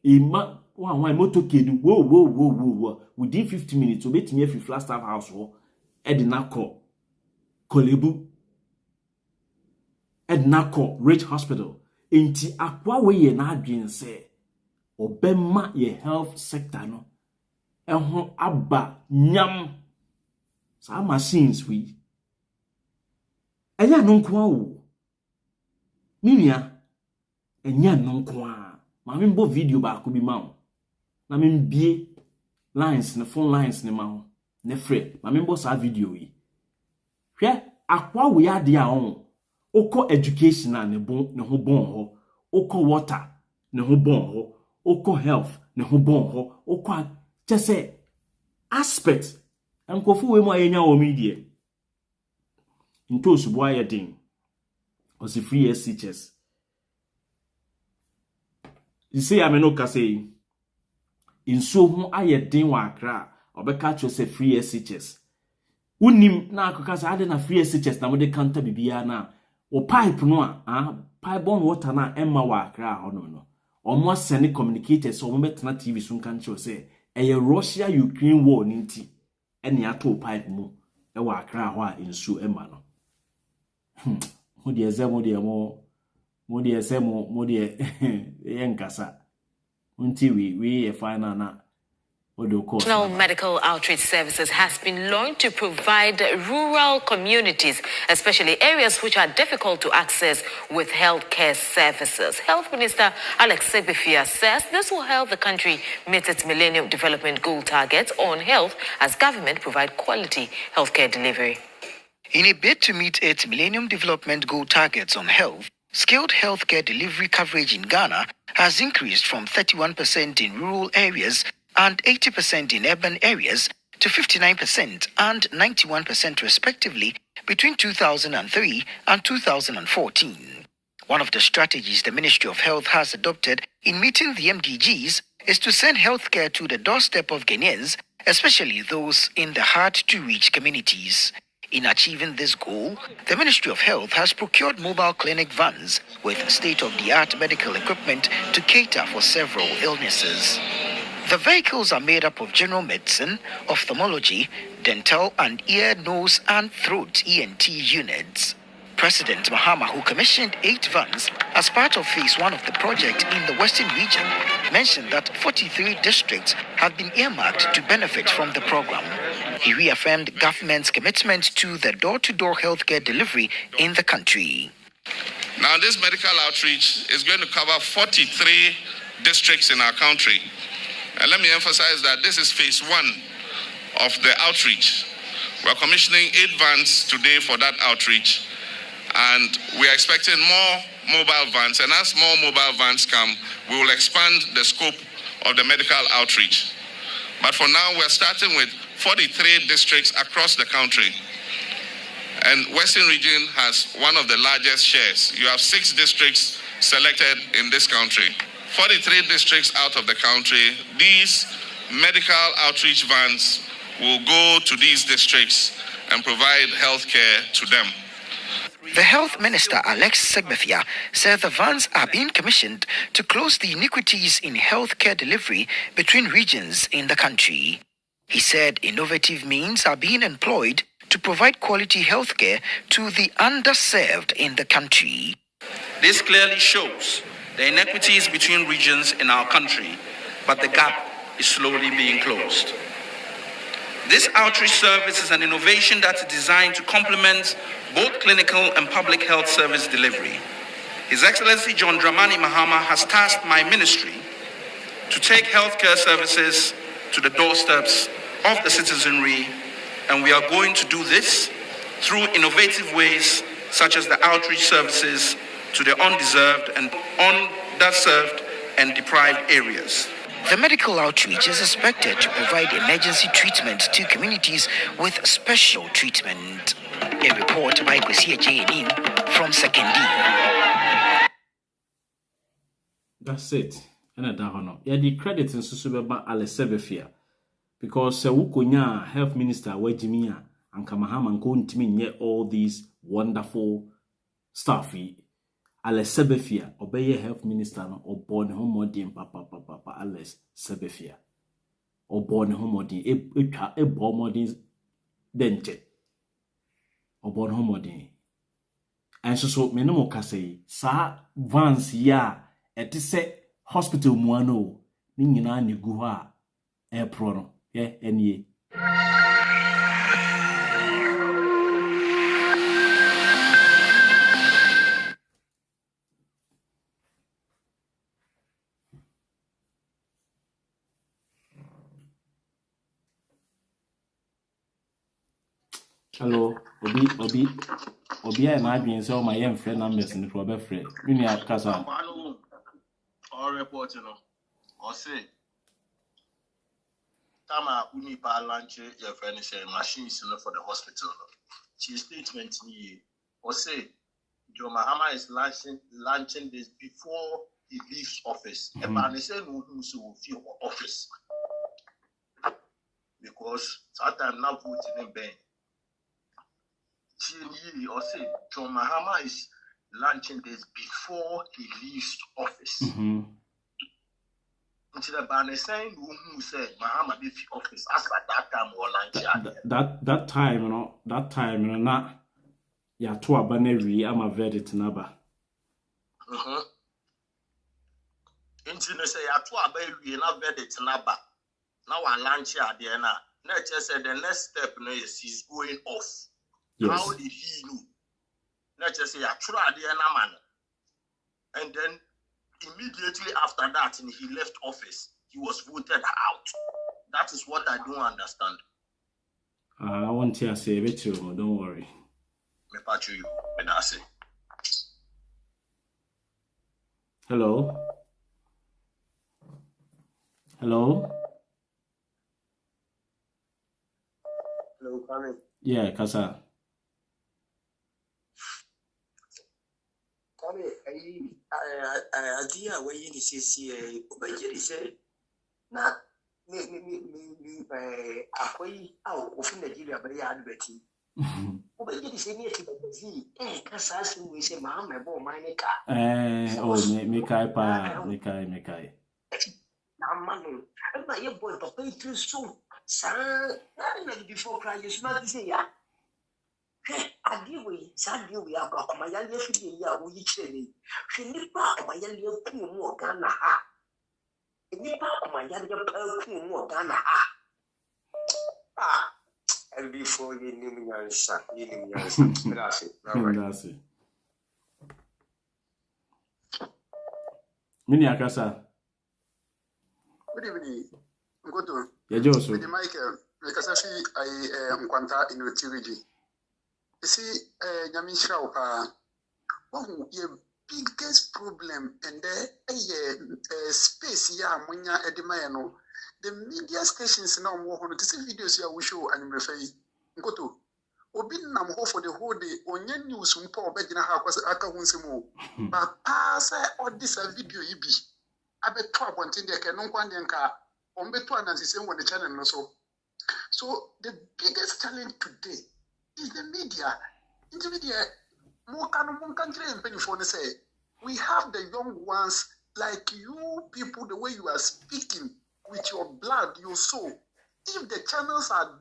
ima one motor kedu wo within 50 minutes obetimi afi Flagstaff house ho edina ko kolebu Ednako Rich Hospital enti akwa we ye na adwen se obema ye health sector no ehun aba nyam sa machines we enya no nko awo minia enya no nko a ma me mbo video ba ko bi ma wo na me mbie lines ne phone lines ne ma ho ne frɛ ma me mbo sa video yi hwɛ akwa we ade a on oko education na ne ho bon ho oko water ne ho bon ho oko health ne ho bon ho oko just say aspect enkofu we mu ayenya o media nto osubo ayedin o si free SHS you say ameno ka say inso ho ayedin wa Accra obeka cho say free SHS unim na akoka say ade na free SHS na mo de counter bibia na o pipe no pipe borne water na emma wa Accra ho no omo send communicators so mo betena TV so kan che say eye Russia Ukraine war ninti ene ato pipe mu e wa Accra ho a insu emma no mo de ezemo de yenkasa unti we final na National Medical Outreach Services has been launched to provide rural communities, especially areas which are difficult to access, with healthcare services. Health Minister Alex Sebefia says this will help the country meet its Millennium Development Goal targets on health as government provide quality healthcare delivery. In a bid to meet its Millennium Development Goal targets on health, skilled healthcare delivery coverage in Ghana has increased from 31% in rural areas and 80% in urban areas to 59% and 91% respectively between 2003 and 2014. One of the strategies the Ministry of Health has adopted in meeting the MDGs is to send healthcare to the doorstep of Ghanaians, especially those in the hard-to-reach communities. In achieving this goal, the Ministry of Health has procured mobile clinic vans with state-of-the-art medical equipment to cater for several illnesses. The vehicles are made up of general medicine, ophthalmology, dental and ear, nose and throat ENT units. President Mahama, who commissioned 8 vans as part of phase 1 of the project in the Western region, mentioned that 43 districts have been earmarked to benefit from the program. He reaffirmed government's commitment to the door-to-door healthcare delivery in the country. Now, this medical outreach is going to cover 43 districts in our country. And let me emphasize that this is phase 1 of the outreach. We're commissioning 8 vans today for that outreach. And we are expecting more mobile vans. And as more mobile vans come, we will expand the scope of the medical outreach. But for now, we're starting with 43 districts across the country. And Western region has one of the largest shares. You have 6 districts selected in this country. 43 districts out of the country, these medical outreach vans will go to these districts and provide health care to them. The Health Minister, Alex Segbefia, said the vans are being commissioned to close the iniquities in healthcare delivery between regions in the country. He said innovative means are being employed to provide quality healthcare to the underserved in the country. This clearly shows the inequities between regions in our country, but the gap is slowly being closed. This outreach service is an innovation that is designed to complement both clinical and public health service delivery. His Excellency John Dramani Mahama has tasked my ministry to take healthcare services to the doorsteps of the citizenry, and we are going to do this through innovative ways such as the outreach services to the undeserved and underserved and deprived areas. The medical outreach is expected to provide emergency treatment to communities with special treatment. A report by Kwesi Ejenin from Sekendi. That's it. And I don't know. Yeah, the credit in Susubeba Alessebefia. Because Wukonya health minister Wejimia and Kamahama and Kontimi all these wonderful stuff. Alice Sebefia, obey health minister or born homodin papa Alice Sebefia. Or born homodin, a bomodin dente. Or born homodin. And so many say, Sa Vance ya, et se hospital muano, Nina ni guha, air prono, and ye. Hello, Obi, and I've been so my young friend numbers in the Robert Frey. You need a casa. Or report, or say, Tama Unipa lunch your friend is a machine for the hospital. She statement me, or say, Joe Mahama is launching this before he leaves office. And man, they say, no, who feel office. Because sometimes now voting in vain. Or say John Mahama is launching this before he leaves office. Until the banner saying who said Mahama leaves office as at that time or launch that time, not ya to a banner I'm a verdict number. Until they say ya to a baby not verdict number. Now I launch here there now. Nature said the next step is he's going off. Yes. How did he know? Let's just say I tried the man. And then immediately after that, and he left office, he was voted out. That is what I don't understand. I want to say it too, don't worry. Me patch you, me say. Hello. Hello. Hello, Kwame. Yeah, Kasa. Kwame, idea where you see Obanjiri say, na me akwai ofin Nigeria bari ya adbeti. Obanjiri say ni ti bazi kasa sin we say ma bo manika. Me kai pa, me kai. Na manu, na ye boy papa itu so sa na before cry you smart say ya. Adiwe, Sadiwe, Abakumayali, Fidia, Wicheni. She nipa Kumayali, Kumu, Ghana. Nipa Kumayali, Kumu, Ghana. And before you knew me, I shot you. That's it. Mini Akasa. Good evening. Go to. Yeah, Joseph. With the Michael, because I am Quanta in utility. You see, Yamisha, one of your biggest problem and the space here, Munya Edimayano, the media stations now more on to see videos here we show and refer. Go to. Obin nam ho for the whole day, onye news mpo obegina ha kwase aka hunsemo. But pass all this video ibi. Abe to abontin de ke no kwan de nka ombeto anansi on the channel no so. So the biggest challenge today is the media. In the media, more country and penny for say we have the young ones like you people, the way you are speaking with your blood, your soul. If the channels are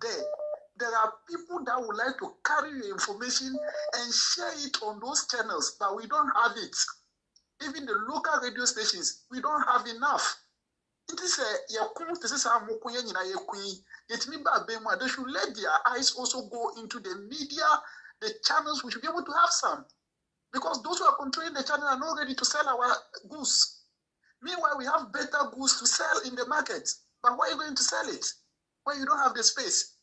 there are people that would like to carry your information and share it on those channels, but we don't have it. Even the local radio stations, we don't have enough. It is they should let their eyes also go into the media, the channels. We should be able to have some. Because those who are controlling the channel are not ready to sell our goods. Meanwhile, we have better goods to sell in the market. But why are you going to sell it when you don't have the space?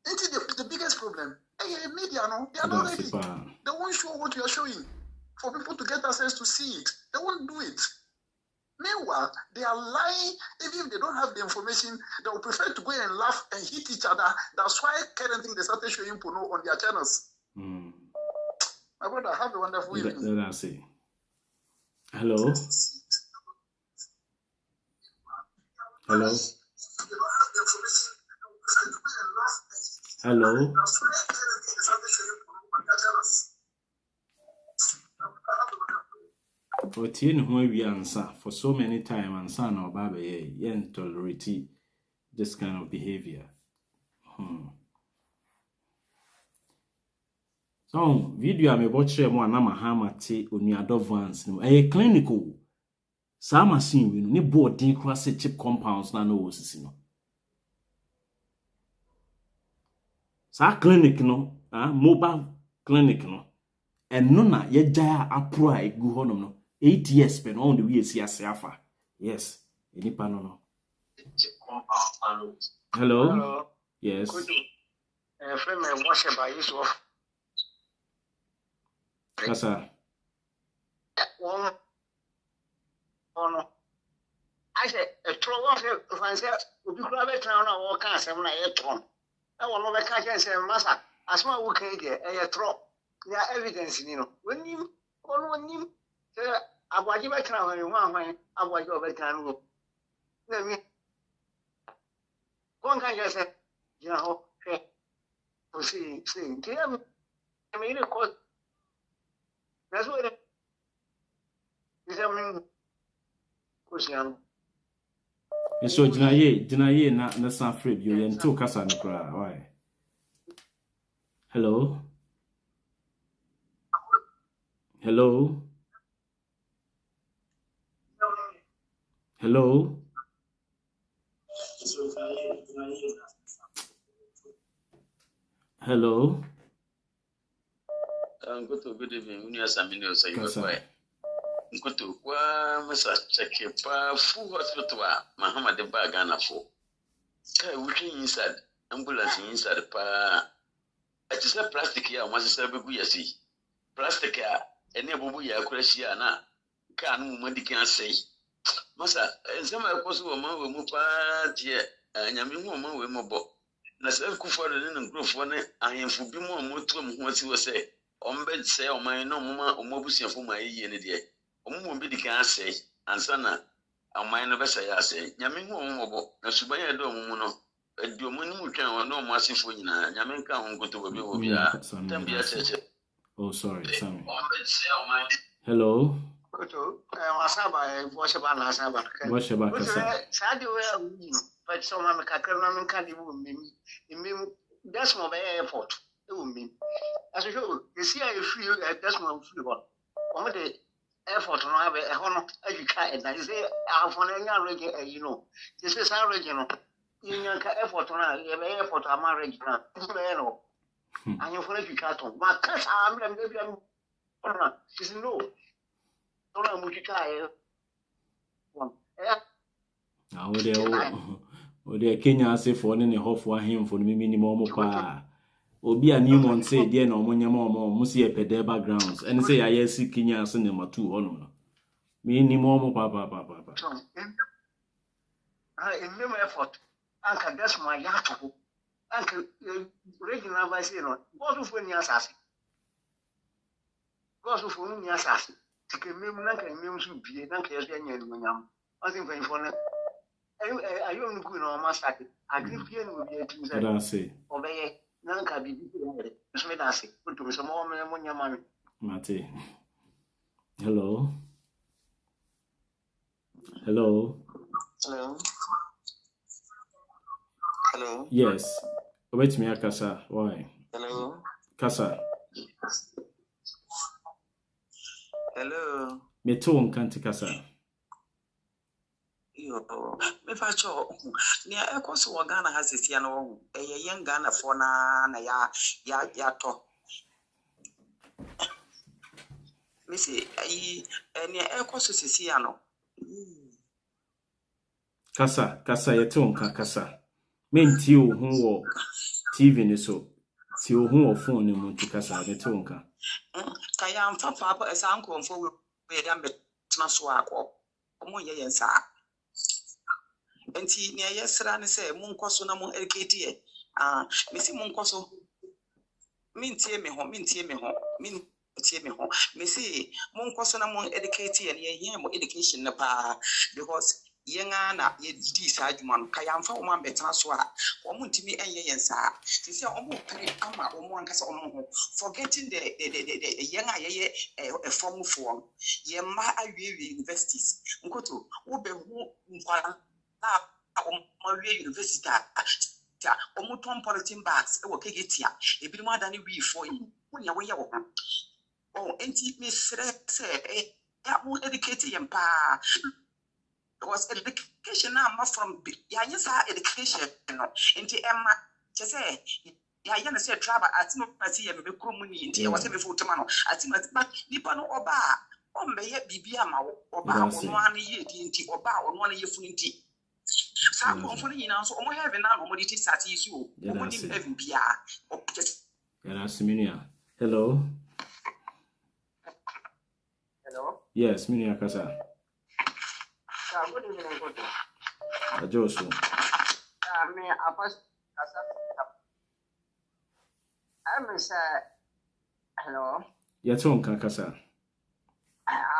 It is the biggest problem. Hey, media, no, they are not ready. They won't show what you are showing for people to get access to see it. They won't do it. Meanwhile, they are lying. Even if they don't have the information, they will prefer to go and laugh and hit each other. That's why currently they started showing porno on their channels. My brother, have a wonderful evening. Let us see. Hello? Hello? Hello? For we answer for so many times and son or Baba yen tolerate this kind of behavior. So video I'm watching one Mahama te on your advance no clinical some machine we no board din cross chip compounds na no osisi no. Sa clinic no mobile clinic no and no na ye jaya apro a gu honom no 8 years pen on the way see afa. Yes, any pano no. Hello? Hello. Yes. Friend me wash by you Kasa. One I said a troll of fancy would be grab it now or can't say when I tron. I will not catch and say, Massa, as my work here, a trop. There are evidence, you know. When you Aboagye betra when you want when Aboagye betra no. Na me. Kon kan say, you know, to see. Tell I mean it cause that's what it is. I mean, question. So dinaye na san free you yen to kasa no kra. Why? Hello? Hello? Hello? Hello? Good evening. We are some minutes. Good to Mr. Chekipa, full hospital, Mahama de Bagana for. We inside ambulance inside the pa. It is a plastic here, once a baby. Plastic here, and a bubu ya crash here now. can money can say. Masa, some of us were more with Mupa, and Yamin woman with Mobo. Nasa Kufa and Grove one, I am for be more motum what he was say. On bed say, oh, my no mama or Mobusia for my year in a day. Omo be the can say, and Sana, a minor best I say, Yamin woman, and Subaya don't know. A dominion can no massive for you, Yamin can go to a bit. Oh, sorry. Hello. Wasaba, Wasaba, Washaba Kasa. Sadi, but some of the Kakraman can't even that's my airport. It will mean. As you see, I feel that's my flavor. One day, airport, and I have a honor as you can, and I say, I have one region, you know. This is our regional. In your airport, you have airport, I'm a regional. And you follow you can't. But that's how I'm maybe I'm. She said, no. Ode Kenya ase for ne hofo ahemfo no minimum pa obi a Newmont say dey na omonyama omo se epede backgrounds and say ya yesi Kenya ase ne matu hono no minimum pa in no effort anka that's my yato anka regional vice no go for ni asase Take a meme, so be a dank as any anyam. I think for fun. I don't go no master. I give you will be a thing. Say, obey, none can be Smithasi. Put to some more money. Mate. Hello. Hello. Hello. Hello. Yes. Wait me, Kasa. Why? Hello. Kasa. Hello. Me too can't Kasa. Yo, me facho. Nia ekos wo Ghana has this ya no young Ghana for na ya to. Me say nia ekos sisi ya no. Kasa ye too Kasa. Men ti o hu wo TV ni so. Ti o hu wo phone ni mu ti Kasa me too nka. Kaya mfa papa esa nkromfo we da betna so akọ omo ye yensa enti ne yesra ne se mu nkoso na mu educate me si mu nkoso mintie me ho me si mu nkoso na mu educate ye ye mu education na pa because yenga na ye di sa adwuma no kaya mfa wo betna so a omo ntimi enye yensa ti se omo pere ama omo ankasa omo ho forgetting the yenga ye a form form ye ma awie universities nkoto wo be hu nkwa na omo awie university ta omo ton polythene bags e wo kegetia e bi mo adane wi for yi wo nya wo ye wo oh enti me stress ya mo educate yem pa because education now from yes education no into Emma just say ya say travel at no party me kromuni into what be full no at but nipa no oba o meye bibia ma oba ono an ye di nti oba ono an ye funu nti sa ko funu nyina so omo heaven na omo di start yi so omo di heaven bia o just hello. Yes, Minia Kasa. Good evening, good. Josu. Me, I was I'm say hello. Yes, on Kasa.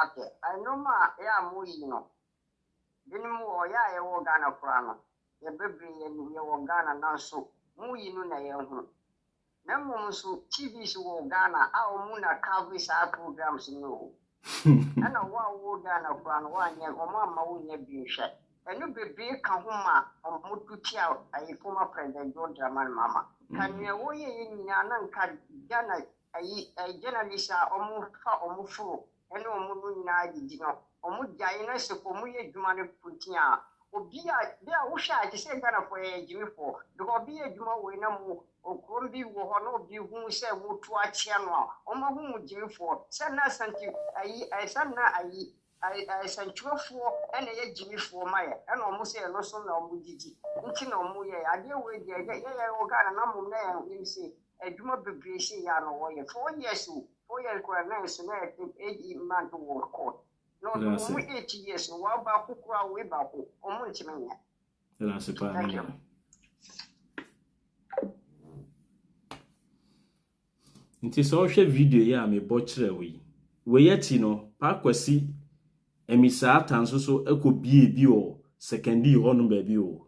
Okay, I know ma ya mu yi no. Dinimu o ya wo Ghana kura no. Ye bebre ye wo Ghana na so. Mu yi no na ye hu. Na mu so TV so wo Ghana a o mu na cover sa programs no. Ana wo Ghana kura no wa nya o ma wo nya bi hwe. Enu bebre ka ho ma o tutia ayi former president John Dramani Mama. Kan ye wo ye nyina na nka Ghana ayi journalist a o mu fa o mu furo. Enu o mu no nyina di no. O mu gyae na se ko mu ye dwuma ne putia. Obi a dia wo hwa ati se Ghana for ye jimi for. Because obi ye dwuma we na mu okrom bi wo ho na obi hu se wo to achia no a. O ma hu mu jimi for. Se na santi ayi sanna ayi santuafo ene ye jimi for ma ye. Ena o mu se no so na o mu didi. Nti na o mu ye ade we de ye wo Ghana na mu na ye nse adwuma bebre se ya no wo ye 4 years o 4 years ko na so na 8 months wo record. No, 8 years. What about Kukra? We back. Thank you. Nti so hwe video ya me bochre we yeti no pa kwasi emisa atanso so ekobie bi o secondi ho no ba bi o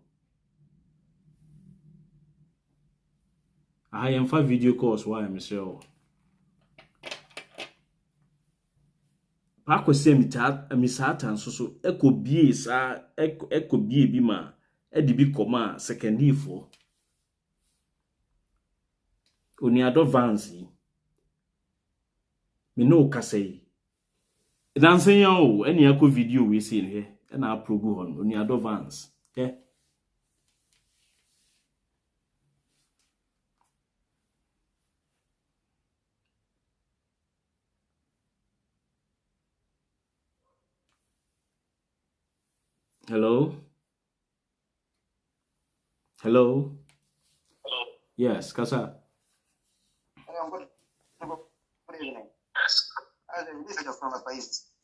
I am for video calls why am sure pa kwasi emisa atanso so ekobie sa ekobie bi ma edi bi koma secondi fo oni advance me no kasei dancing yo any akọ video we see here na approgu hon oni advance Hello. Yes, kasa.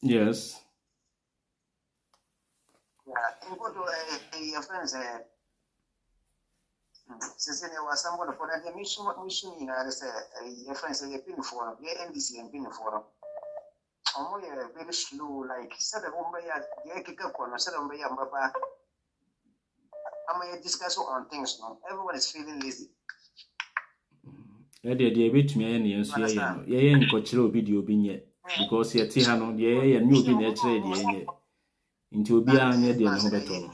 Yes. Yeah, you go to your friends. Since there was someone for that mission, your friends are pin for your NBC and pin for only very slow, like set of I'm discuss on things now. Everyone is feeling lazy. Yeah, they bit me any and say, yeah, ain't got your video being yet because you're Tihano, yeah, and you'll be natural, yeah, into be a near the Hobeton.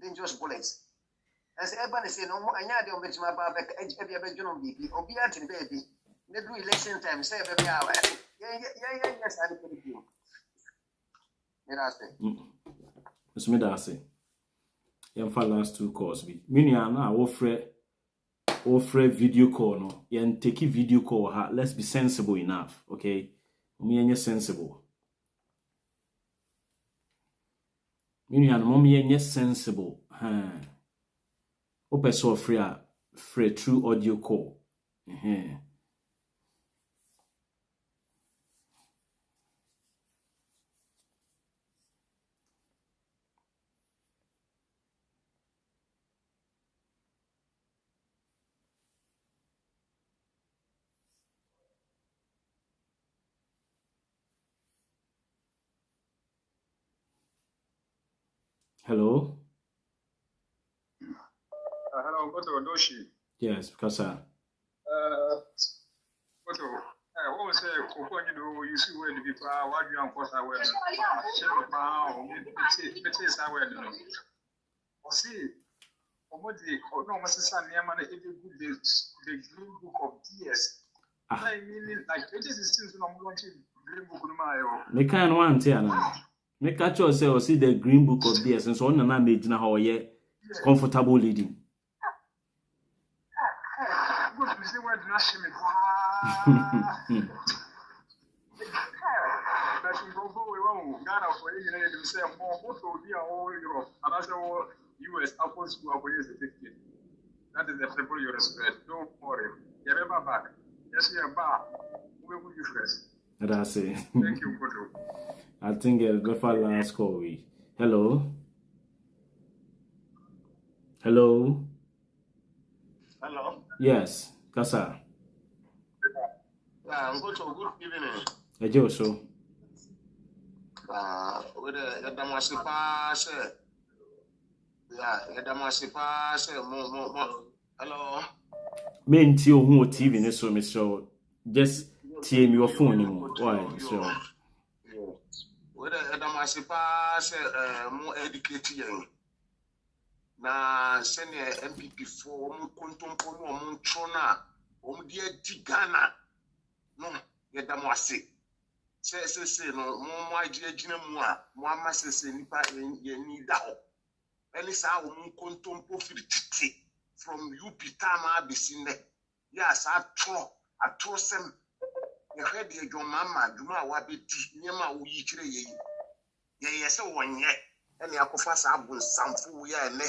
Dangerous bullets. As everybody say, no more. I know they'll bet my back. Every bedroom baby, or be at baby. They do election time, say every hour. Yes, I'm going to do. It's me that say. Yam for last 2 calls be. Minya na offer video call no. Yan take video call ha. Let's be sensible enough, okay? Minya sensible. Minya no minya sensible. Open so free true audio call. Hello. Hello, Goto Doshi. Yes, because Goto. What was it? You see where the people are. What you want to wear? See, what the no, Mr. Niaman, it is the Green Book of DS. I mean, like, it is still not launching Green Book of Mayo. They can't want to. Make catch yourself see the Green Book of DS and so on and they know how ye comfortable leading. That is the people you respect. Don't worry. You're ever back. Yes, you're back. We will use first. That's it. Thank you, Koto. I think the last call we. Hello. Hello. Yes, Kasa. I'm going to good evening. Ejo so. With the Damasipa, sir. Yeah, the Damasipa, sir. Hello. Men to who TV so me so just TM your phone anymore. Why so? With the Damasipa, sir, more educated. Na senior MPP for contemporary Montrona, dear Tigana. No, get them was sick. Say, no, my dear Jinamua, Mamma says, Nipa, need out. And it's our contemporary from UP Tama Bissine. Yes, I trust them. You heard your mamma, Duma Wabi, Yama, Uyitre. Yes, 1 year. And the Akofas Abun, some fool, yeah, and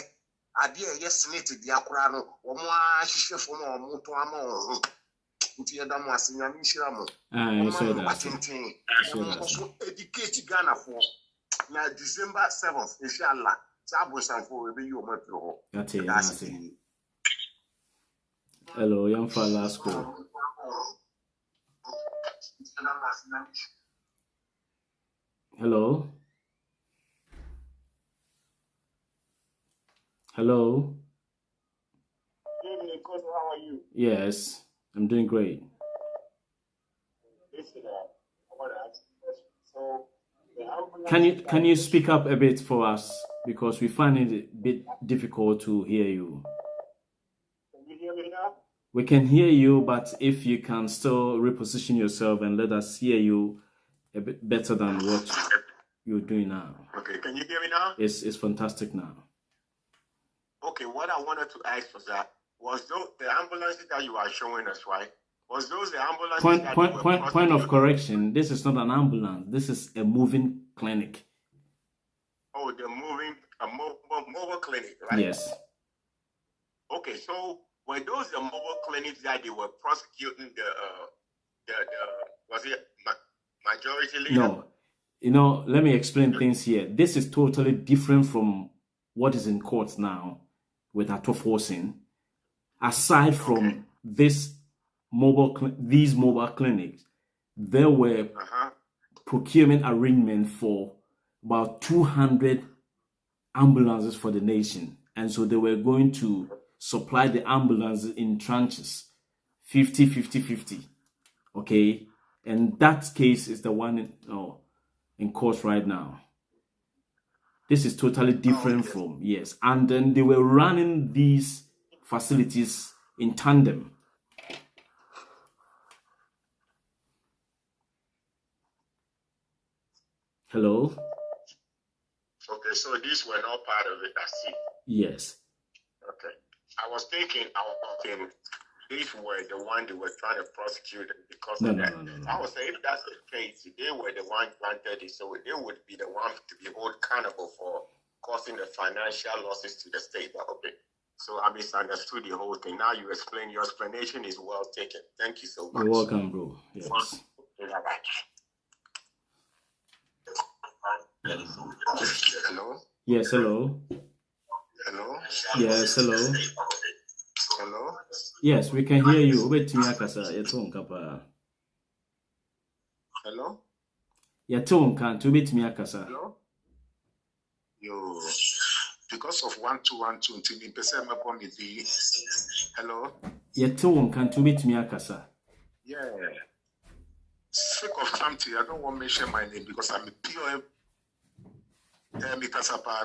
I dear, yes, knitted the Akurano, or more, she from our Mutuamo. Nti yɛda mo ase nyame nhyira mo. So that's Also educate Ghana for na December 7th, inshallah. Sabosanfo ebe you mo pro ho. That's it. Hello, young fella school. Hello. Hello. How are you? Yes, I'm doing great. Can you speak up a bit for us, because we find it a bit difficult to hear you. Can you hear me now? We can hear you, but if you can still reposition yourself and let us hear you a bit better than what you're doing now. Okay, can you hear me now? It's fantastic now. Okay, what I wanted to ask was that the ambulances that you are showing us, right? Was those the ambulances Point of correction, this is not an ambulance. This is a moving clinic. Oh, the mobile clinic, right? Yes. Okay, so were those the mobile clinics that they were prosecuting was it majority leader? No. Let me explain things here. This is totally different from what is in court now with Ato Forcing. Aside from these mobile clinics, there were procurement arrangements for about 200 ambulances for the nation. And so they were going to supply the ambulances in tranches, 50. Okay? And that case is the one in court right now. This is totally different from, yes. And then they were running these facilities in tandem. Hello? Okay, so these were not part of it, I see. Yes. Okay. I was thinking these were the one they were trying to prosecute because of that. No. I would say if that's the case, they were the one granted it, so they would be the one to be held accountable for causing the financial losses to the state. Okay. So I misunderstood the whole thing. Now you explain. Your explanation is well taken. Thank you so much. You're welcome, bro. Yes. Hello? Yes, hello. Hello? Yes, hello. Hello? Yes, we can hear you. Hello? Hello? Yo. Because of 1212 to me, person me the hello. Yeah. Sick of something. I don't want to mention my name because I'm a pure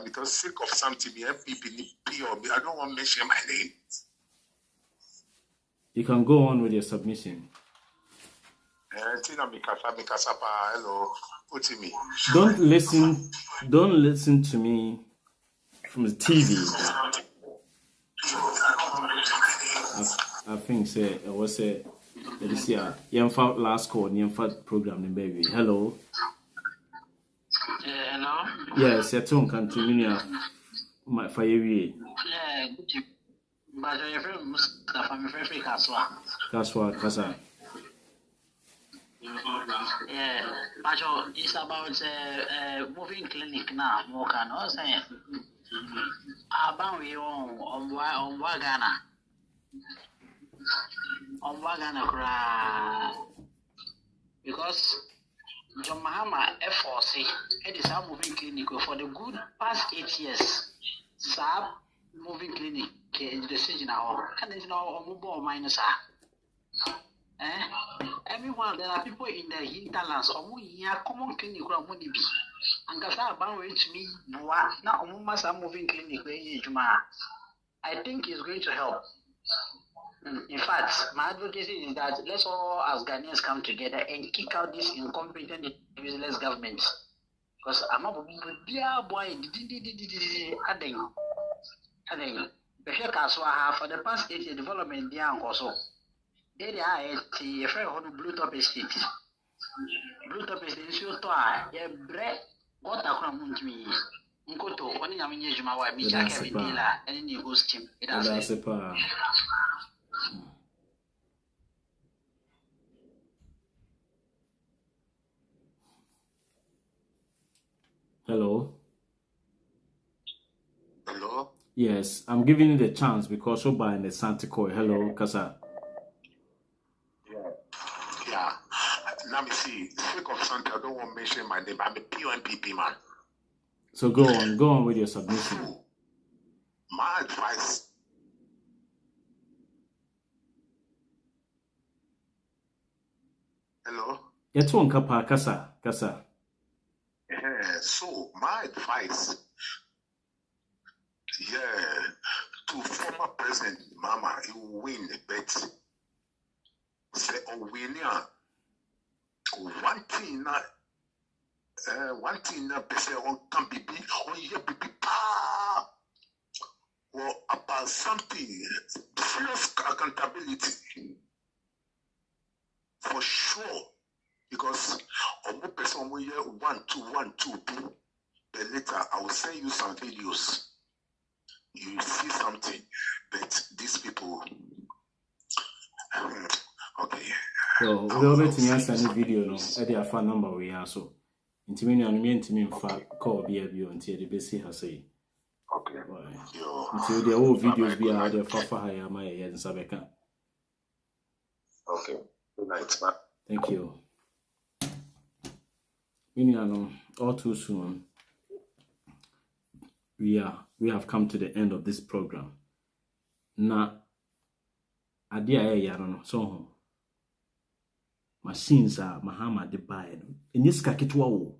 because sick of something. Pure. I don't want to mention my name. You can go on with your submission. Hello. Put me. Don't listen to me from the TV. I think it was a last call, program, baby. Hello. Hello. Yes, your tone continue. My fire. Yeah, but your friend Mustafa, my friend Kaswa. Yeah, but it's about moving clinic now. More can I say? About we on Ghana, because John Mahama FOC it is a moving clinic for the good past 8 years. Sab moving clinic decision now. Can you know mobile minus everyone, there are people in the hinterlands or common clinic or money be. And Gasa Banway to me, now almost a moving clinic. I think it's going to help. In fact, my advocacy is that let's all as Ghanaians come together and kick out this incompetent, useless government. Because I'm a boy, adding. For the past 8 years, development there also. There are a friend who blue top estate. Blue top estate is your toy. A bread, what a crumb to me. Nkoto, one in a minute, my wife, Mr. Kevin Dilla, and then you go steam. It has a Hello. Hello. Yes, I'm giving you the chance because you're buying the Santikoi. Hello, Kasa. Yeah. Let me see. Speak of something. I don't want to mention my name. I'm a PNPP man. So go on with your submission. My advice. Hello. It's one kapa Kasa. Yeah. So my advice. Yeah. To former President Mama, he will win the bet. Say winner. One thing that person on can be on here be or about something serious accountability for sure, because on one person we hear 1 2 B, but later I will send you some videos. You see something, but these people okay. So we always send a video no at the phone number we are so intimini and me intimi fa call be until the base has say. Okay. Until the old videos be out there for higher my and Sabeka. Okay. Good night, man. Thank you. All too soon. We have come to the end of this program. Na adia ya no so machines are Mahama de buy no. Eniska kitwa wo.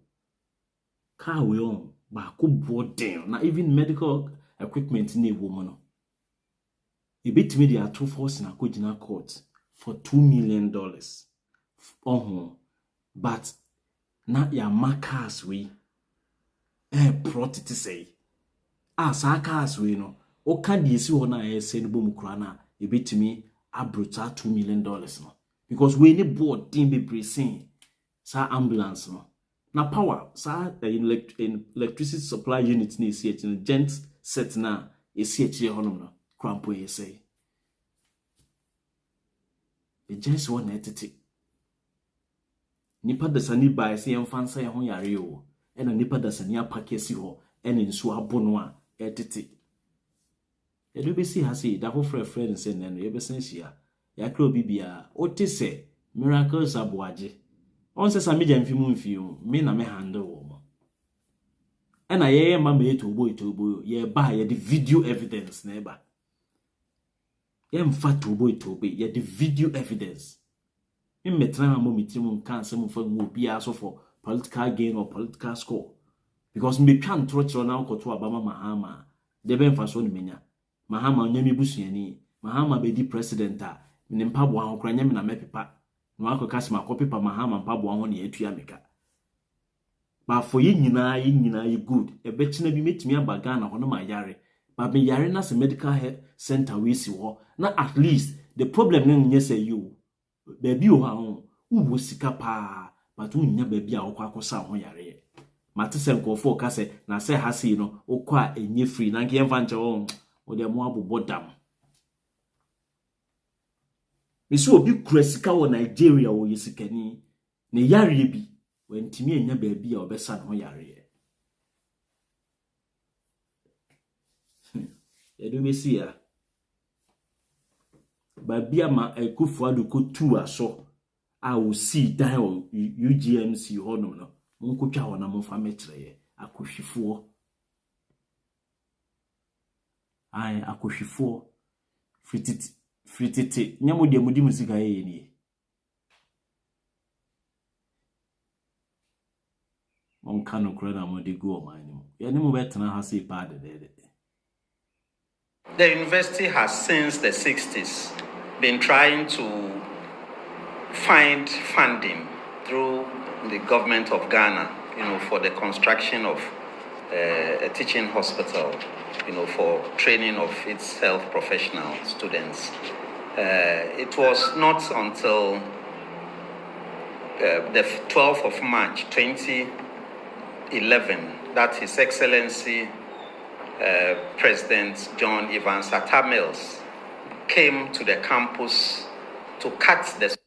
Car we on ba ko boarding na even medical equipment na ewo no. E betimi dey ato force na kojina court for $2 million. But na ya markers we protect say. Sa cars we no. O can dey si ho na say no bom kura na e betimi abruta $2 million no. Because we need board team be pressing sa ambulance no. Na power sa electricity supply unit ni see it in gent set na e see it here honom no. Crampo e say. The gens one entity. Nipa dasani ba say emfansa ye ho yare o. E na nipa dasani apake si ho e na nsu abono a entity. E do be see ha say da ho friend say na no ye be sensia. Yakro bibia ote se miracles Aboagye. On se sa media mfimu me na me handle wo. E na ye mama etobo ye ba ye the video evidence na eba. Ye mfa tobo ye the video evidence. Me metra mo mitimu nka asem fa ngo bia so for political gain or political score. Because me twa ntrochro na akoto abama Mahama. De be mfa so ne menya. Mahama nyami busuani. Mahama be di president a ne mpabo ahụ kra nyame na mepepa no akokase makopepa Mahama mpabo ahụ na etua meka ba for ye nyina ye good ebechina bi metimi abaga na hono ma yare ba be yare na se medical health center we si ho na at least the problem no nye say you baby o ha ho uwo sika pa but unya baby a okwa akosa ho yare matese nkofo kase na se ha si no okwa enye free na nke yemfa nche ho o de mo abobodam. Misu obi kurasika wo Nigeria wo yesikani ne yare bi wantimi enya baabi a obesa no yare edo besi ya baabi ama Akufo Addo ko tu aso a wo si dan o UGMC hono no monkotwa ho na momfa mekyereye akohwifo ai akohwifo frititi nyamo de mudi musika ye ni on kanu kura na modi go mani ye ni mo betena ha sei pa de. The university has since the 60s been trying to find funding through the government of Ghana, for the construction of a teaching hospital, for training of its health professional students. It was not until the 12th of March 2011 that His Excellency President John Evans Atta Mills came to the campus to cut the